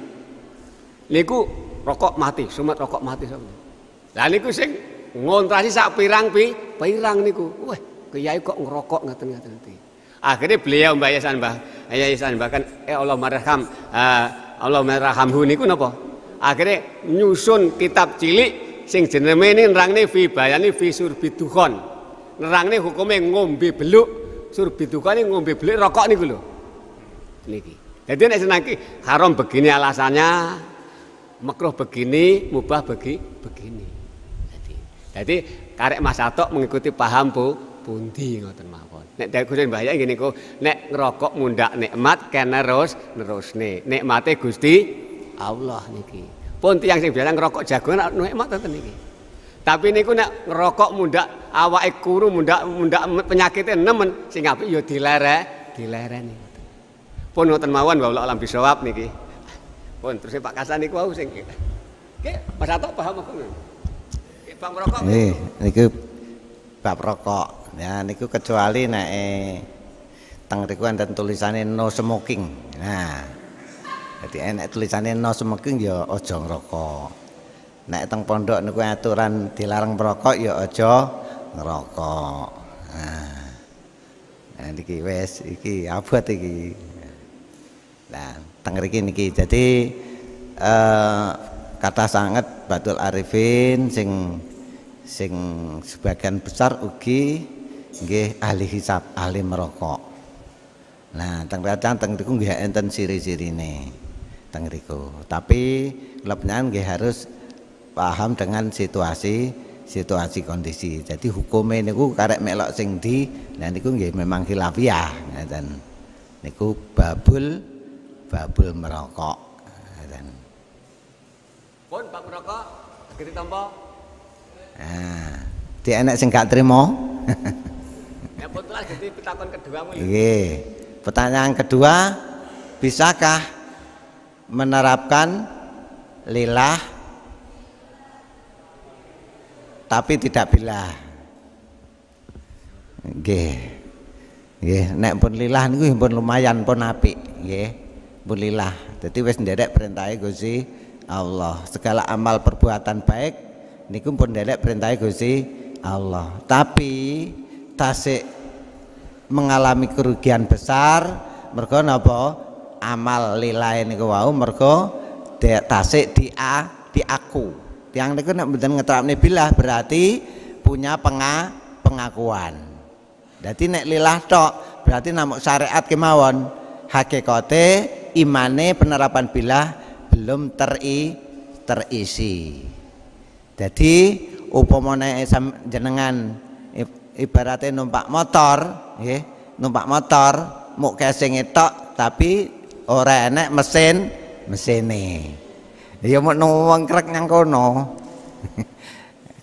Niku rokok mati, sumet rokok mati sampeyan. Lah niku sing ngontrasi sak pirang niku. Wah, kiai kok ngerokok ngaten-ngaten iki. Akhirnya beliau Mbah Ihsan bahkan Allah marhamhu niku napa? Akhirnya nyusun kitab cilik sing jenenge nerangne fi bayani fi surbidukhon. Nerangne hukume ngombe beluk, surbidukhon ngombe beluk rokok niku lho. Niki. Jadi nek senaki haram begini alasannya, makruh begini, mubah begini. Jadi karek Mas Atok mengikuti paham pundi ngoten mawon. Nek Gusti Mbah Yai ngene niku, nek ngerokok mundak nikmat kena nerusne. Nikmate Gusti Allah niki. Pun tiyang sing biasa ngerokok jagongan nikmat ngoten niki. Tapi niku nek ngerokok mundak awake kuru, mundak penyakite nemen sing apik ya dilereni. Pun ngoten mawon wallahu alam bisawab niki. Pun terus Pak Kasan niku wau sing nggih Mas Atok paham apa nggih? Bang rokok. Niku bab rokok. Ya niku kecuali nek teng riku enten tulisane no smoking. Nah. Jadi enek tulisane no smoking ya aja ngrokok. Nek teng pondok niku aturan dilarang merokok ya aja ngerokok. Nah niki wis iki abot iki. Nah, teng mriki niki. Jadi kata sangat Batul Arifin sing sebagian besar ugi nggih ahli hisab, ahli merokok. Nah, teng kacang teng niku nggih enten ciri-cirine. Teng riku. Tapi kula panjenengan nggih harus paham dengan situasi kondisi. Jadi hukume niku karek melok sing di, nah niku nggih memang khilafiyah ngaten. Niku babul merokok ngaten. Pun bab merokok gede tampa. Nah, di enek sing gak trimo. Ya putra jadi pitakon kedua mulih. Nggih. Pertanyaan kedua, bisakah menerapkan lillah tapi tidak billah? Nggih. Nggih, nek pun lillah niku pun lumayan pun apik, nggih. Pun lillah. Dadi wis nderek perintahe Gusti Allah. Segala amal perbuatan baik niku pun nderek perintahe Gusti Allah. Tapi tasik mengalami kerugian besar mergo napa? Amal lillah niku wau mergo tasik di aku. Tiang niku nek mboten ngeterapne billah berarti punya pengakuan. Dadi nek lillah tok berarti namung syariat kemawon. Hakikate imane penerapan billah belum terisi. Jadi upamane jenengan ibaratnya numpak motor, nggih, numpak motor muk kesinge tok tapi ora enek mesine. Ya muk wengkrek nang kono.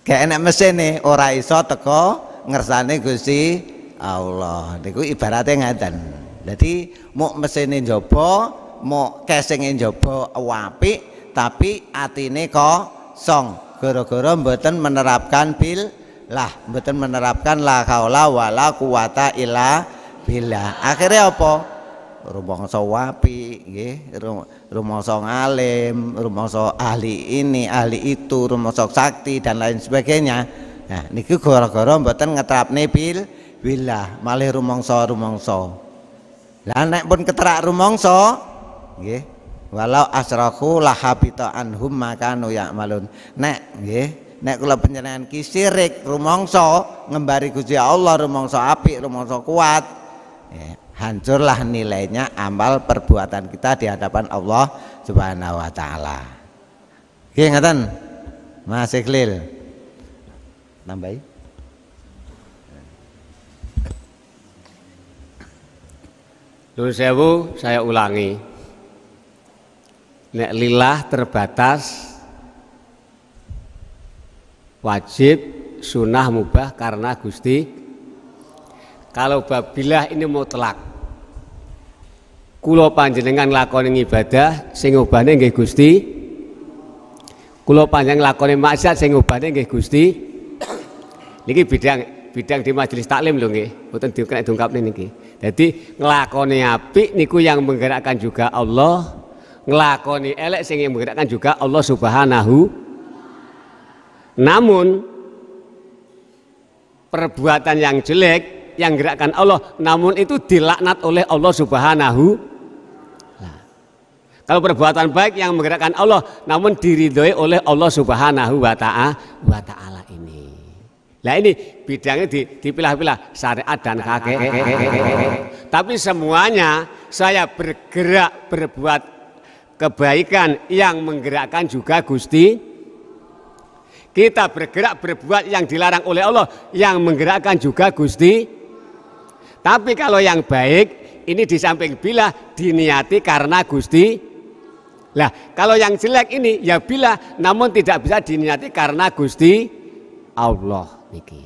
Gak enek mesine ora iso teko ngersane Gusti Allah. Niku ibaratnya ngaten. Jadi muk mesine njaba, muk kesinge njaba apik tapi atine kosong gara-gara mboten menerapkan billah, mboten menerapkan la haula wala quwata illa billah. Akhirnya apa? Rumangsa wapi, nggih, rumangsa ngalim, rumangsa ahli ini, ahli itu, rumangsa sakti dan lain sebagainya. Nah, niki gara-gara mboten ngeterapne billah, malih rumangsa. Lah nek pun keterak rumangsa, nggih, walau asraku lahabita anhum makanu ya'malun. Nek nggih, nek kula panjenengan ki syirik rumangsa ngembari Gusti Allah, rumangsa apik, rumangsa kuat. Ya, hancurlah nilainya amal perbuatan kita di hadapan Allah Subhanahu wa taala. Nggih ngaten. Mas Iqlil. Nambahi. Nuwun sewu, saya ulangi. Nek lillah terbatas wajib, sunnah, mubah karena Gusti. Kalau babilah ini mutlak. Kula panjenengan nglakoni ibadah sing ubane nggih Gusti. Kula panjenengan nglakoni maksiat sing ubane nggih Gusti. Niki bidang di majelis taklim lho nggih, mboten dikena dongkapne niki. Dadi nglakoni apik niku yang menggerakkan juga Allah. Nglakoni elek sing menggerakkan juga Allah Subhanahu. Namun perbuatan yang jelek yang gerakkan Allah, namun itu dilaknat oleh Allah Subhanahu. Nah, kalau perbuatan baik yang menggerakkan Allah, namun diridhoi oleh Allah Subhanahu wa Ta'ala ini. Nah ini bidangnya dipilah-pilah syariat dan hakikat. Tapi semuanya saya bergerak berbuat kebaikan yang menggerakkan juga Gusti. Kita bergerak berbuat yang dilarang oleh Allah yang menggerakkan juga Gusti. Tapi kalau yang baik ini di samping bila diniati karena Gusti. Lah kalau yang jelek ini ya bila namun tidak bisa diniati karena Gusti Allah niki.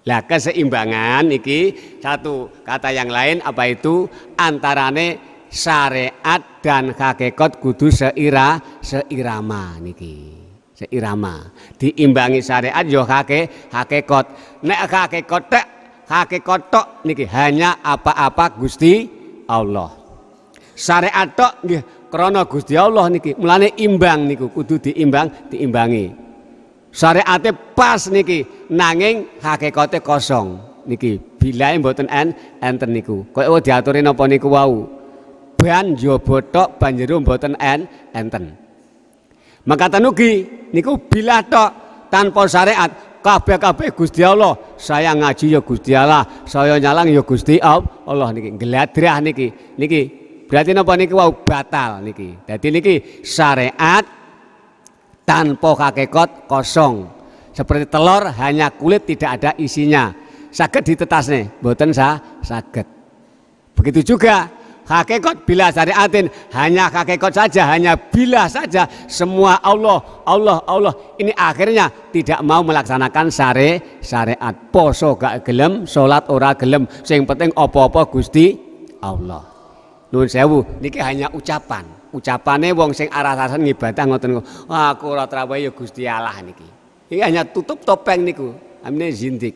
Lah keseimbangan niki satu kata yang lain apa itu antarane syariat dan hakikat kudu seirama niki. Seirama diimbangi syariat yo hakikat. Nek hakikat tok niki hanya apa-apa Gusti Allah. Syariat tok nggih krana Gusti Allah niki. Mulane imbang niku kudu diimbangi. Syariate pas niki nanging hakikate kosong niki. Bilae mboten enten niku. Kaya diaturi napa niku wau. Ban njaba tok banjur mboten enten. Maka tenugi niku bilah tok tanpa syariat kabeh Gusti Allah. Saya ngaji ya Gusti Allah, saya nyalang ya Gusti Allah niki. Geladrah niki berarti napa niki wau batal niki. Dadi niki syariat tanpa hakikat kosong. Seperti telur hanya kulit tidak ada isinya. Saged ditetasne, mboten saged. Begitu juga hakikat bila syariatin hanya hakikat saja, hanya bila saja semua Allah. Ini akhirnya tidak mau melaksanakan syariat. Poso gak gelem, salat ora gelem. Sing penting apa-apa Gusti Allah. Nuwun sewu, niki hanya ucapan. Ucapane wong sing arah-arahan ngibadah ngoten. Aku ora traweh ya Gusti Allah niki. Iki hanya tutup topeng niku. Amine zindik.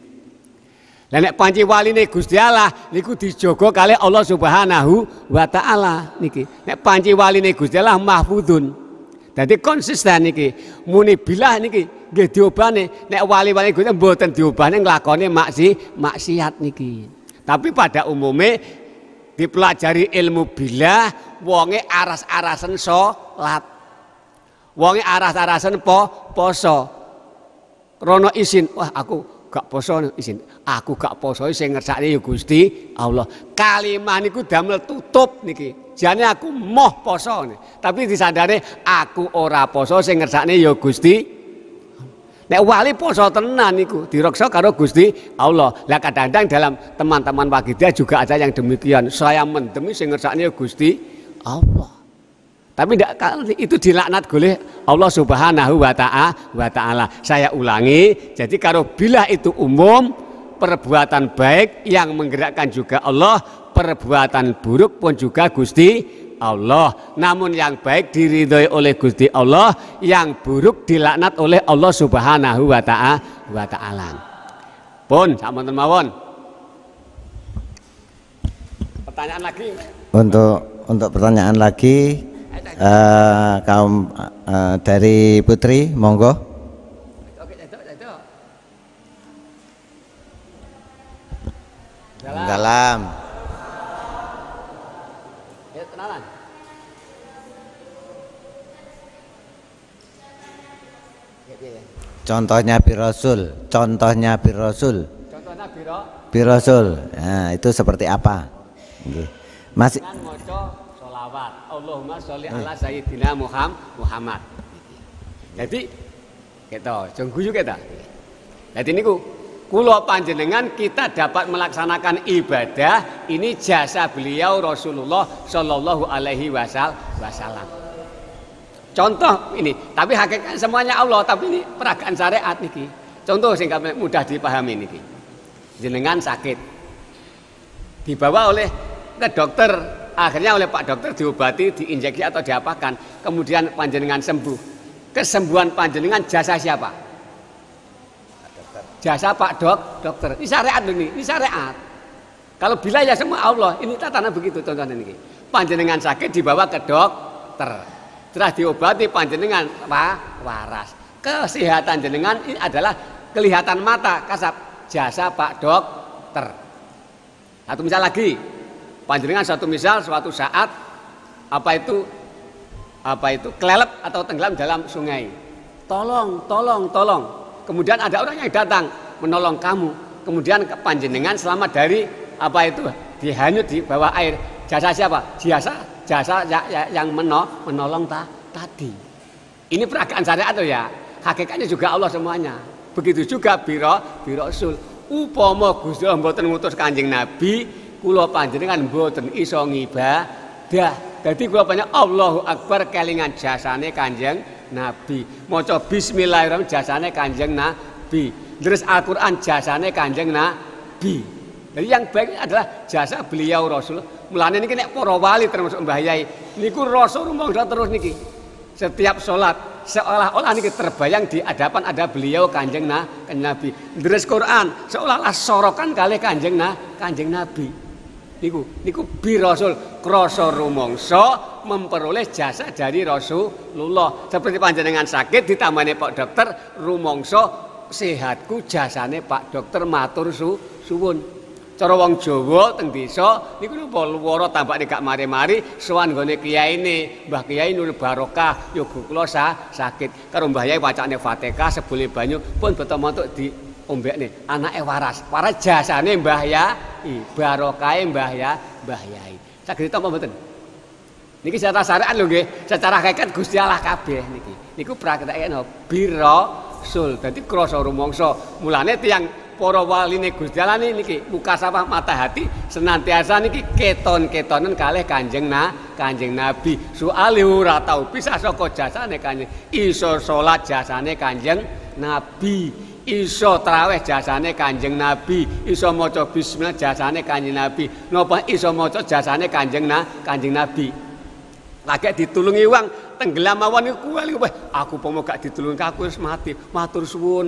Lah nek panci waline Gusti Allah niku dijogo kalih Allah Subhanahu wa taala niki. Nek panci waline Gusti Allah mahfudun. Dadi konsisten niki. Muni bilah niki nggih diobane. Nek wali-wali Gusti mboten diobane nglakoni maksiat niki. Tapi pada umumnya dipelajari ilmu bilah wonge aras-arasen salat. Wonge aras-arasen poso. Rono isin, wah aku gak poso isin. Aku gak poso sing ngersakne ya Gusti Allah. Kalimah niku damel tutup niki. Jane aku moh poso. Tapi disadari aku ora poso sing ngersakne ya Gusti. Nek wali poso tenan niku direksa karo Gusti Allah. Lah kadang-kadang dalam teman-teman Wagidah juga ada yang demikian. Saya mendemi sing ngersakne Gusti Allah. Tapi itu dilaknat oleh Allah Subhanahu wa taala. Saya ulangi, jadi kalau bila itu umum, perbuatan baik yang menggerakkan juga Allah, perbuatan buruk pun juga Gusti Allah. Namun yang baik diridhoi oleh Gusti Allah, yang buruk dilaknat oleh Allah Subhanahu wa taala. Pun sampun mawon. Pertanyaan lagi. Untuk pertanyaan lagi kaum dari Putri, monggo. Dalam. Contohnya birasul. Nah, itu seperti apa? Masih sholawat. Allahumma sholli ala sayyidina Muhammad. Jadi kita jengguyu kita. Jadi niku kula panjenengan kita dapat melaksanakan ibadah ini jasa beliau Rasulullah Shallallahu Alaihi Wasallam. Contoh ini, tapi hakikatnya semuanya Allah, tapi ini peragaan syariat niki. Contoh sehingga mudah dipahami niki. Jenengan sakit, dibawa oleh ke dokter, akhirnya oleh Pak Dokter diobati, diinjeksi atau diapakan, kemudian panjenengan sembuh. Kesembuhan panjenengan jasa siapa? Jasa Pak Dokter. Ini syariat ini syariat. Kalau bila ya semua Allah, ini tatanan begitu contohnya niki. Panjenengan sakit dibawa ke dokter. Setelah diobati panjenengan waras. Kesehatan jenengan ini adalah kelihatan mata kasab jasa Pak Dokter. Satu misal lagi, panjenengan suatu saat apa itu kelelep atau tenggelam dalam sungai. Tolong. Kemudian ada orang yang datang menolong kamu. Kemudian panjenengan selamat dari dihanyut di bawah air. Jasa siapa? Jasa yang menolong tadi. Ini peragaan syariat tuh ya. Hakikatnya juga Allah semuanya. Begitu juga birasul. Upama Gusti Allah mboten ngutus Kanjeng Nabi, kula panjenengan mboten iso ngibadah. Dadi kula panjenengan Allahu Akbar kelingan jasane Kanjeng Nabi. Maca bismillahirrahmanirrahim jasane Kanjeng Nabi. Terus Al-Qur'an jasane Kanjeng Nabi. Jadi yang baik adalah jasa beliau Rasul. Mulane niki nek para wali termasuk Mbah Yai niku rasa rumangsa terus niki. Setiap sholat seolah-olah niki terbayang di hadapan ada beliau Kanjeng Nabi. Deres Quran seolah-olah sorokan kalih Kanjeng Nabi. Niku bi Rasul krasa rumangsa memperoleh jasa dari Rasulullah. Seperti panjenengan sakit ditambani Pak Dokter rumangsa sehatku jasane Pak Dokter matur suwun. Cara wong Jawa teng desa niku napa luwara tampakne gak mari-mari sowan nggone kiyaine, Mbah Kiai Nur Barokah, yoga kula sakit. Karo Mbah Yai wacane Fatihah sebule banyu pun beto montuk diombekne. Anake waras. Waras jasane Mbah Yai, barokahe Mbah Yai. Saged tampa mboten? Niki secara syariat lho nggih, secara hakikat Gusti Allah kabeh niki. Niku praktekake biro sul. Dadi krasa rumangsa. Mulane tiyang para waline Gusti Allah niki mukasabah mata hati senantiasa niki keton-ketonen kalih Kanjeng Nabi. Soale ora tau pisah saka jasane Kanjeng. Iso salat jasane Kanjeng Nabi, iso traweh jasane Kanjeng Nabi, iso maca bismillah jasane Kanjeng Nabi. Napa iso maca jasane Kanjeng Nabi. Lagi ditulungi wong tenggelam mawon niku aku pomo gak ditulungi aku wis mati. Matur suwun.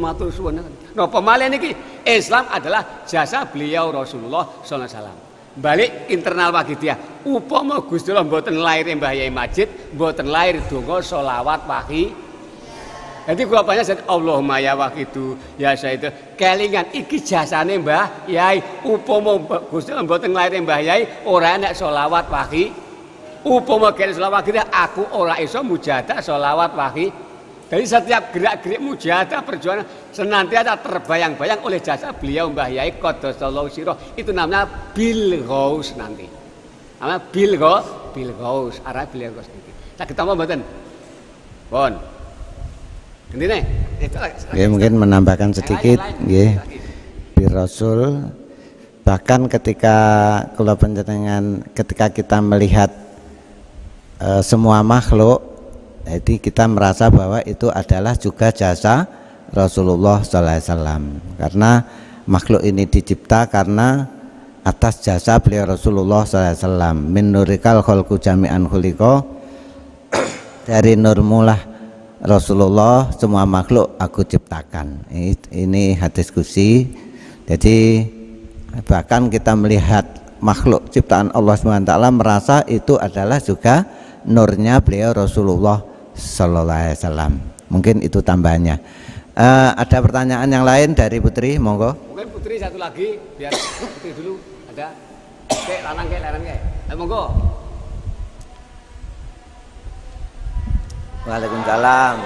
Napa malih niki Islam adalah jasa beliau Rasulullah sallallahu alaihi wasallam. Balik internal Wahidiyah. Upama Gusti Allah mboten lair Mbah Yai Majid, mboten lair donga selawat wahi. Jadi kula panjenengan Allahumma ya wahidu ya saidu. Kelingan iki jasane Mbah Yai. Upama Gusti Allah mboten lair Mbah Yai, ora enek selawat wahi. Upama kene selawat wahi aku ora iso mujahadah selawat wahi. Jadi setiap gerak-gerik mujahadah perjuangan senantiasa terbayang-bayang oleh jasa beliau Mbah Yai Qaddasallahu sirah. Itu namanya bil ghaus nanti. Namanya bil ghaus, arah bil ghaus niki. Saged tampa mboten? Pun. Gendine. Ya, mungkin menambahkan sedikit nggih. Bir Rasul bahkan ketika kula panjenengan ketika kita melihat semua makhluk, jadi kita merasa bahwa itu adalah juga jasa Rasulullah sallallahu alaihi wasallam, karena makhluk ini dicipta karena atas jasa beliau Rasulullah sallallahu alaihi wasallam. Min nurikal khalqu jami'an khuliqa, dari nurmulah Rasulullah semua makhluk aku ciptakan. Ini hadis qudsi. Jadi bahkan kita melihat makhluk ciptaan Allah SWT merasa itu adalah juga nurnya beliau Rasulullah sallallahu alaihi wasallam. Mungkin itu tambahannya. Ada pertanyaan yang lain dari Putri, monggo. Mungkin Putri satu lagi, biar Putri dulu ada. Kek lanang kek. Monggo. Waalaikumsalam.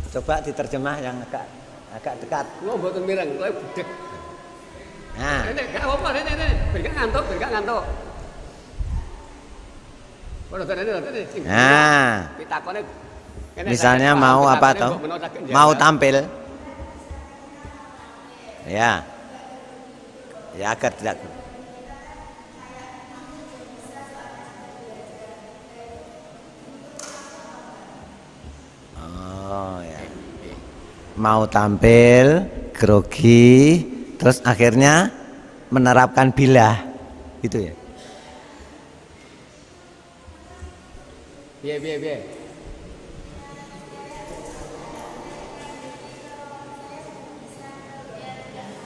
Coba diterjemah yang agak dekat. Kula mboten mireng, kula budek. Nah, Gak apa-apa, berikan ngantuk. nah, Pitakone misalnya mau apa toh? Mau tampil, ya agar tidak. Oh ya, mau tampil, grogi, terus akhirnya menerapkan bilah, gitu ya. Biar.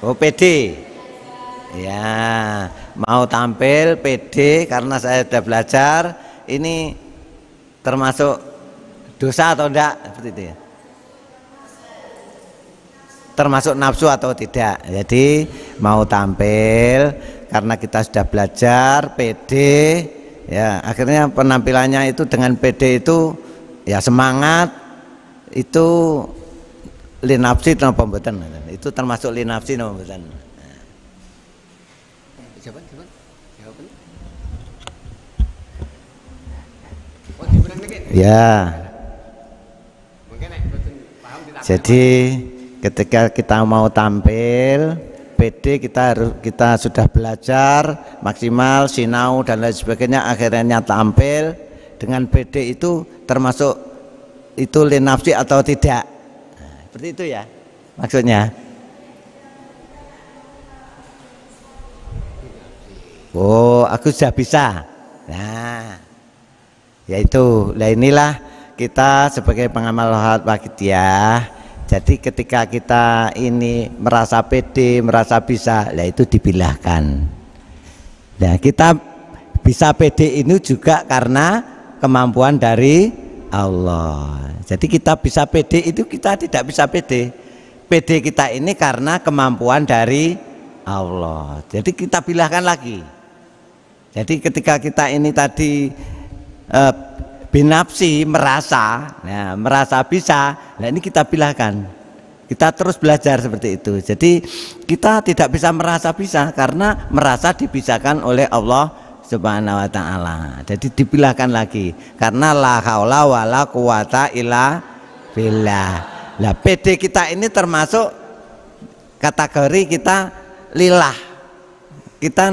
Oh, PD. Ya, mau tampil PD karena saya sudah belajar. Ini termasuk dosa atau enggak? Seperti itu ya. Termasuk nafsu atau tidak. Jadi mau tampil karena kita sudah belajar PD, ya akhirnya penampilannya itu dengan PD itu ya semangat, itu linafsi napa mboten? Itu termasuk linafsi napa mboten? Jawaban. Ya. Jadi ketika kita mau tampil PD kita sudah belajar maksimal sinau dan lain sebagainya, akhirnya tampil dengan PD itu termasuk itu linafsi atau tidak? Nah, seperti itu ya maksudnya. Oh, aku sudah bisa. Nah, yaitu, nah inilah kita sebagai pengamal Wahidiyah. Jadi ketika kita ini merasa pede, merasa bisa, lah itu dibilahkan. Nah, kita bisa pede ini juga karena kemampuan dari Allah. Jadi kita bisa pede itu kita tidak bisa pede. Pede kita ini karena kemampuan dari Allah. Jadi kita bilahkan lagi. Jadi ketika kita ini tadi binafsi merasa, nah, merasa bisa, nah ini kita bilahkan. Kita terus belajar seperti itu. Jadi kita tidak bisa merasa bisa karena merasa dipisahkan oleh Allah Subhanahu wa taala. Jadi dibilahkan lagi karena la haula wala quwata illa billah. Lah PD kita ini termasuk kategori kita lillah. Kita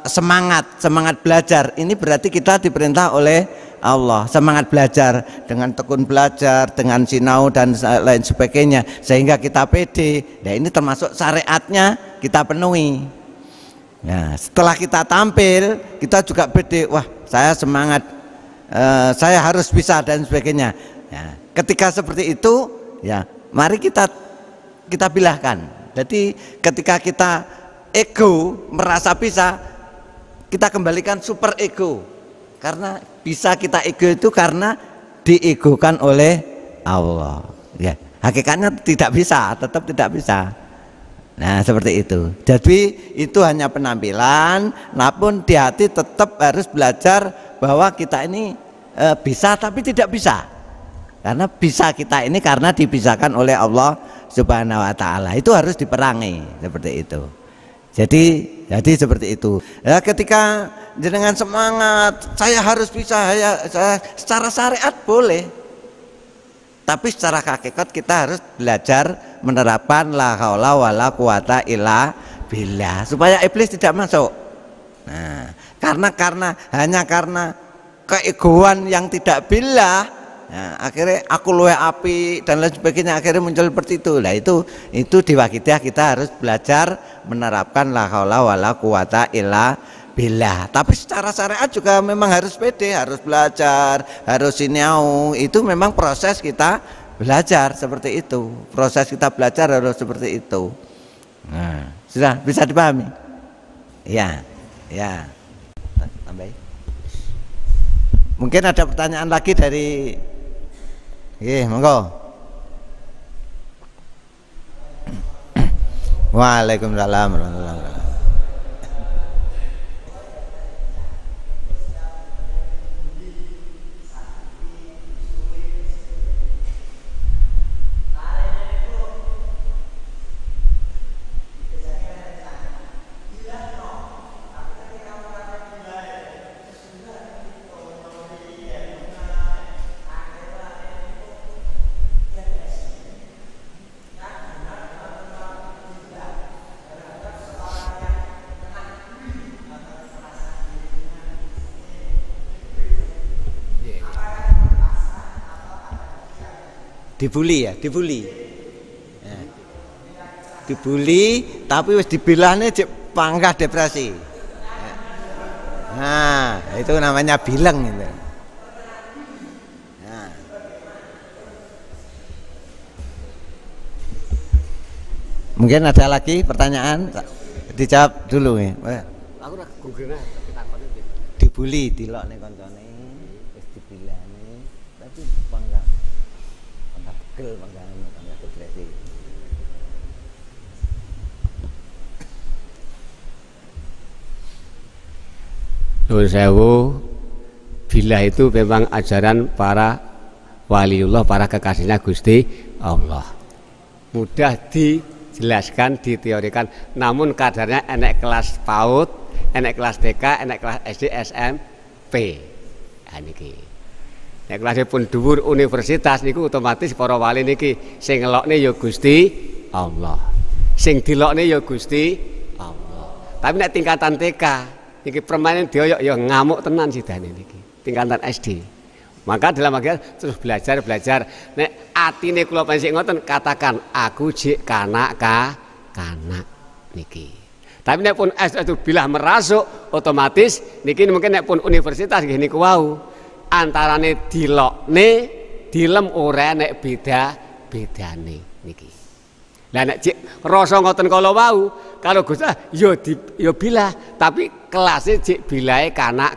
semangat belajar. Ini berarti kita diperintah oleh Allah, semangat belajar dengan tekun belajar, dengan sinau dan lain sebagainya, sehingga kita pede. Nah, ini termasuk syariatnya kita penuhi. Nah, setelah kita tampil, kita juga pede. Wah, saya semangat, saya harus bisa dan sebagainya. Ya, ketika seperti itu, ya, mari kita bilahkan. Jadi ketika kita ego merasa bisa, kita kembalikan super ego. Karena bisa kita ego itu karena diegokan oleh Allah. Ya, hakikatnya tidak bisa, tetap tidak bisa. Nah, seperti itu. Jadi itu hanya penampilan, namun di hati tetap harus belajar bahwa kita ini bisa tapi tidak bisa. Karena bisa kita ini karena dipisahkan oleh Allah Subhanahu wa taala. Itu harus diperangi seperti itu. Jadi seperti itu. Ya, ketika dengan semangat saya harus bisa, saya secara syariat boleh. Tapi secara hakikat kita harus belajar menerapkan la haula wala quwata illa billah supaya iblis tidak masuk. Nah, hanya karena keegoan yang tidak billah, nah, akhirnya aku luwe api dan lain sebagainya, akhirnya muncul seperti itu. Nah, itu di wakidiyah kita harus belajar menerapkan la haula wala quwata illa billah. Tapi secara syariat juga memang harus pede, harus belajar, harus sinau. Itu memang proses kita belajar seperti itu. Proses kita belajar harus seperti itu. Nah, sudah bisa dipahami? Ya, ya. Tambahin. Mungkin ada pertanyaan lagi dari, monggo. Waalaikumsalam warahmatullahi wabarakatuh. Dibully ya, dibully tapi wis dibilahne cek panggah depresi. Nah, itu namanya bileng itu. Nah. Mungkin ada lagi pertanyaan, dijawab dulu ya. Aku ora gugurna ditakoni. Dibully dilokne kancane, wis dibilahne tapi panggah depresi. Nuwun sewu, billah itu memang ajaran para waliullah, para kekasihnya Gusti Allah. Mudah dijelaskan, diteorikan, namun kadarnya enek kelas PAUD, enek kelas TK, enek kelas SD, SMP. Nah, niki. Nek kelasnya pun dhuwur universitas niku otomatis para wali niki sing ngelokne ya Gusti Allah. Sing dilokne ya Gusti Allah. Tapi nek tingkatan TK niki permainan dioyok ya ngamuk tenan sidane niki. Tingkatan SD. Maka dalam akhir terus belajar. Nek atine kula pancen ngoten katakan aku jek kanak niki. Tapi nek pun SD itu bilah merasuk otomatis niki mungkin nek pun universitas nggih niku wau. Antarane dilokne dilem ora nek bedane niki. Lah nek cek rasa ngoten kala wau karo Gus ya bilah tapi kelasnya cek bilahe kanak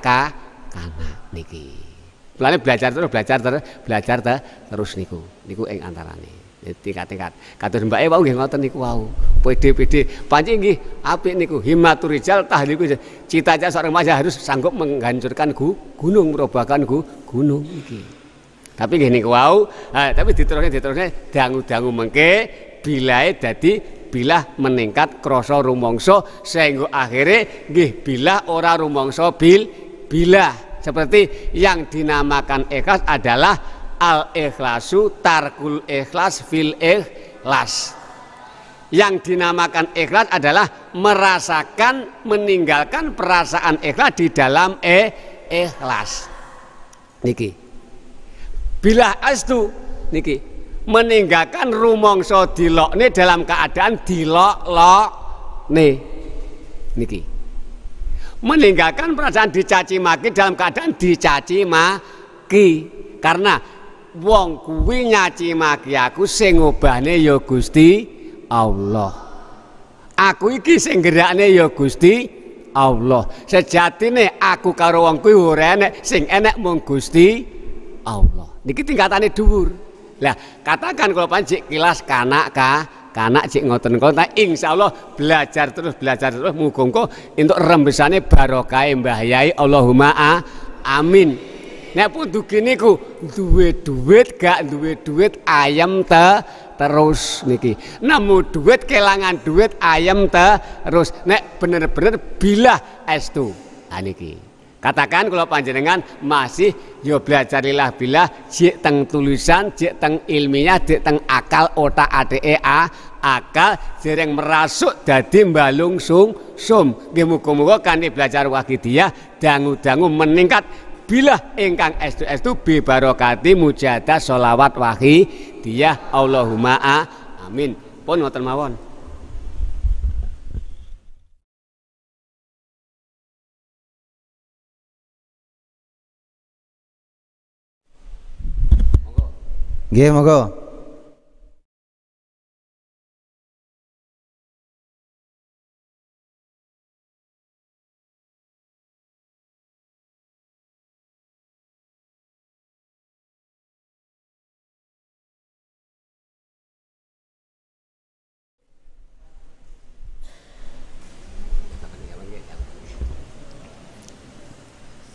niki. Mulane belajar terus niku ing antarane. Tingkat-tingkat. Kados mbake wau nggih ngoten niku wau. Pede pancen nggih apik niku himmatur rijal tahliku cita-cita seorang manusia harus sanggup menghancurkan gunung, merobohkan gunung iki. Tapi nggih niku wau, tapi diterusne dangu-dangu mengke bilahe dadi bilah meningkat krasa rumangsa sehingga akhirnya nggih bilah ora rumangsa bilah seperti yang dinamakan ikhlas adalah al-ikhlasu tarkul ikhlas fil ikhlas. Yang dinamakan ikhlas adalah merasakan meninggalkan perasaan ikhlas di dalam ikhlas niki. Bilah astu niki meninggalkan rumangsa dilokne dalam keadaan dilok-lokne niki. Meninggalkan perasaan dicaci maki dalam keadaan dicaci maki. Karena wong kuwi nyaci maki aku sing ngobahne ya Gusti Allah. Aku iki sing gerakne ya Gusti Allah. Sejatine aku karo wong kuwi ora enek, sing enek mung Gusti Allah. Niki tingkatane dhuwur. Lah katakan kalau panjik kilas kanak cik ngoten-ngoten insyaallah belajar terus muga-muga entuk rembesane barokah Mbah Yai Allahumma amin. Nek pun dugi niku duwe duit gak duwe duit ayam terus niki. Nemu duit kelangan duit ayam terus nek bener-bener bilah estu. Ha niki. Katakan kalau panjenengan masih yo belajarilah bilah jek teng tulisan, jek teng ilmiah, jek teng akal otak ade akal dereng merasuk dadi mbalung sum. Nggih muga-muga kanthi belajar wakidiyah dangu-dangu meningkat bilah ingkang estu bi barokati mujahadah sholawat wakidiyah Allahumma amin. Pun ngoten mawon. Nggih, monggo.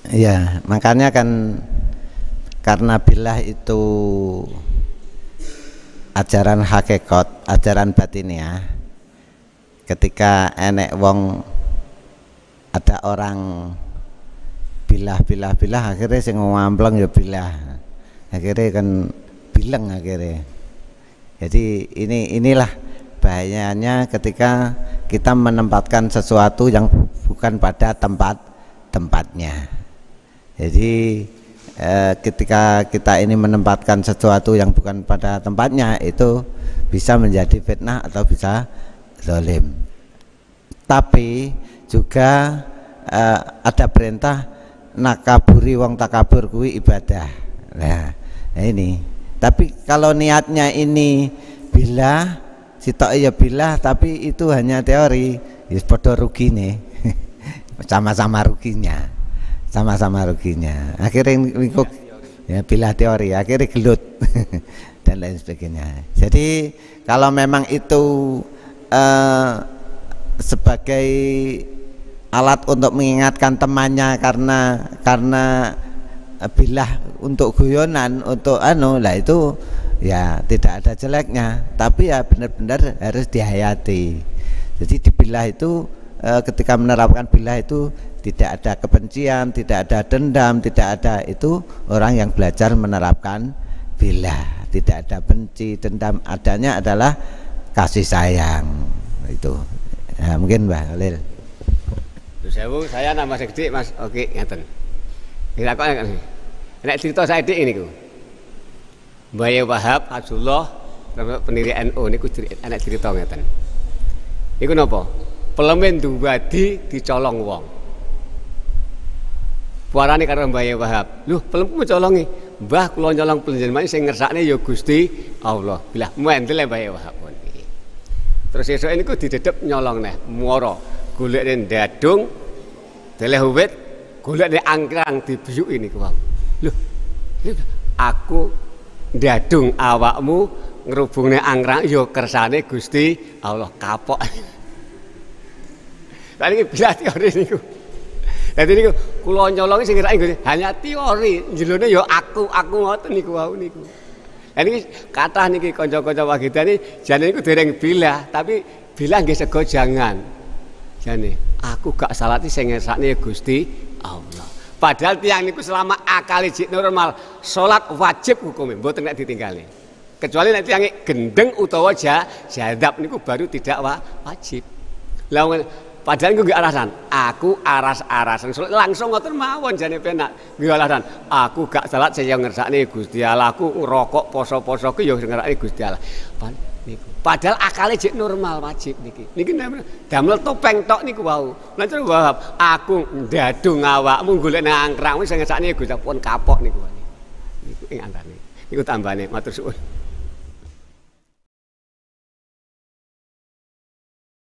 Iya, makanya kan karena bilah itu ajaran hakikat, ajaran batiniah. Ketika enek wong ada orang bilah akhirnya sing ngampleng ya bilah. Akhirnya kan bileng akhirnya. Jadi inilah bahayanya ketika kita menempatkan sesuatu yang bukan pada tempatnya. Jadi ketika kita ini menempatkan sesuatu yang bukan pada tempatnya itu bisa menjadi fitnah atau bisa zalim. Tapi juga ada perintah nakaburi wong takabur kuwi ibadah. Nah ini. Tapi kalau niatnya ini bilah, sitok ya bilah, tapi itu hanya teori, ya padha rugine. Sama-sama ruginya. Akhirnya ngikut ya bilah teori, akhirnya gelut dan lain sebagainya. Jadi kalau memang itu sebagai alat untuk mengingatkan temannya karena bilah untuk guyonan, untuk lah itu ya tidak ada jeleknya, tapi ya benar-benar harus dihayati. Jadi di bilah itu ketika menerapkan bilah itu tidak ada kebencian, tidak ada dendam, tidak ada, itu orang yang belajar menerapkan bilah. Tidak ada benci, dendam, adanya adalah kasih sayang. Itu ya, mungkin Mbah Khalil. Saya nama Sekdi Mas, oke ngeten. Kira kok nek cerita saya dik niku. Mbah Wahab Abdullah pendiri NU niku anak cerita ngeten. Iku napa? Pelemen duwadi dicolong wong. Puarane karo Mbah Wahab. Lho, pelemku colongi. Mbah kula nyolong panjenengan sing ngersakne ya Gusti Allah. Bilah mendel Mbah Wahab niki. Terus esuk niku didedep nyolong neh muara golekne ndadung deleh wit golekne angkrang dibiyuki niku wae. Lho, aku ndadung awakmu ngrubungne angkrang ya kersane Gusti Allah kapok. Lah iki bilah teori niku. Dadi niku kula nyolongi sing ngerake hanya teori, jelone ya aku ngoten niku wau niku. Lah niki kathah niki kanca-kanca wagidane jane niku dereng bilah, tapi bilah nggih sego jangan. Jane aku gak salah sing ngersakne Gusti Allah. Padahal tiyang niku selama akale jek normal, salat wajib hukume, mboten nek ditinggali. Kecuali nek tiyang gendeng utawa jadab niku baru tidak wajib. Lah padahal gue gak alasan, aku aras-arasan langsung ngoten mawon jane penak. Nggih alasan, aku gak salat saya ngersakne Gusti Allah, aku ngerokok poso-poso ku ya ngersakne Gusti Allah. Padahal akale jek normal wajib niki. Niki damel topeng tok niku wau. Lah terus Wahab, aku ndadung awakmu golek nang angkrang wis ngersakne Gusti pun kapok niku. Niku ing antane. Niku tambane matur suwun.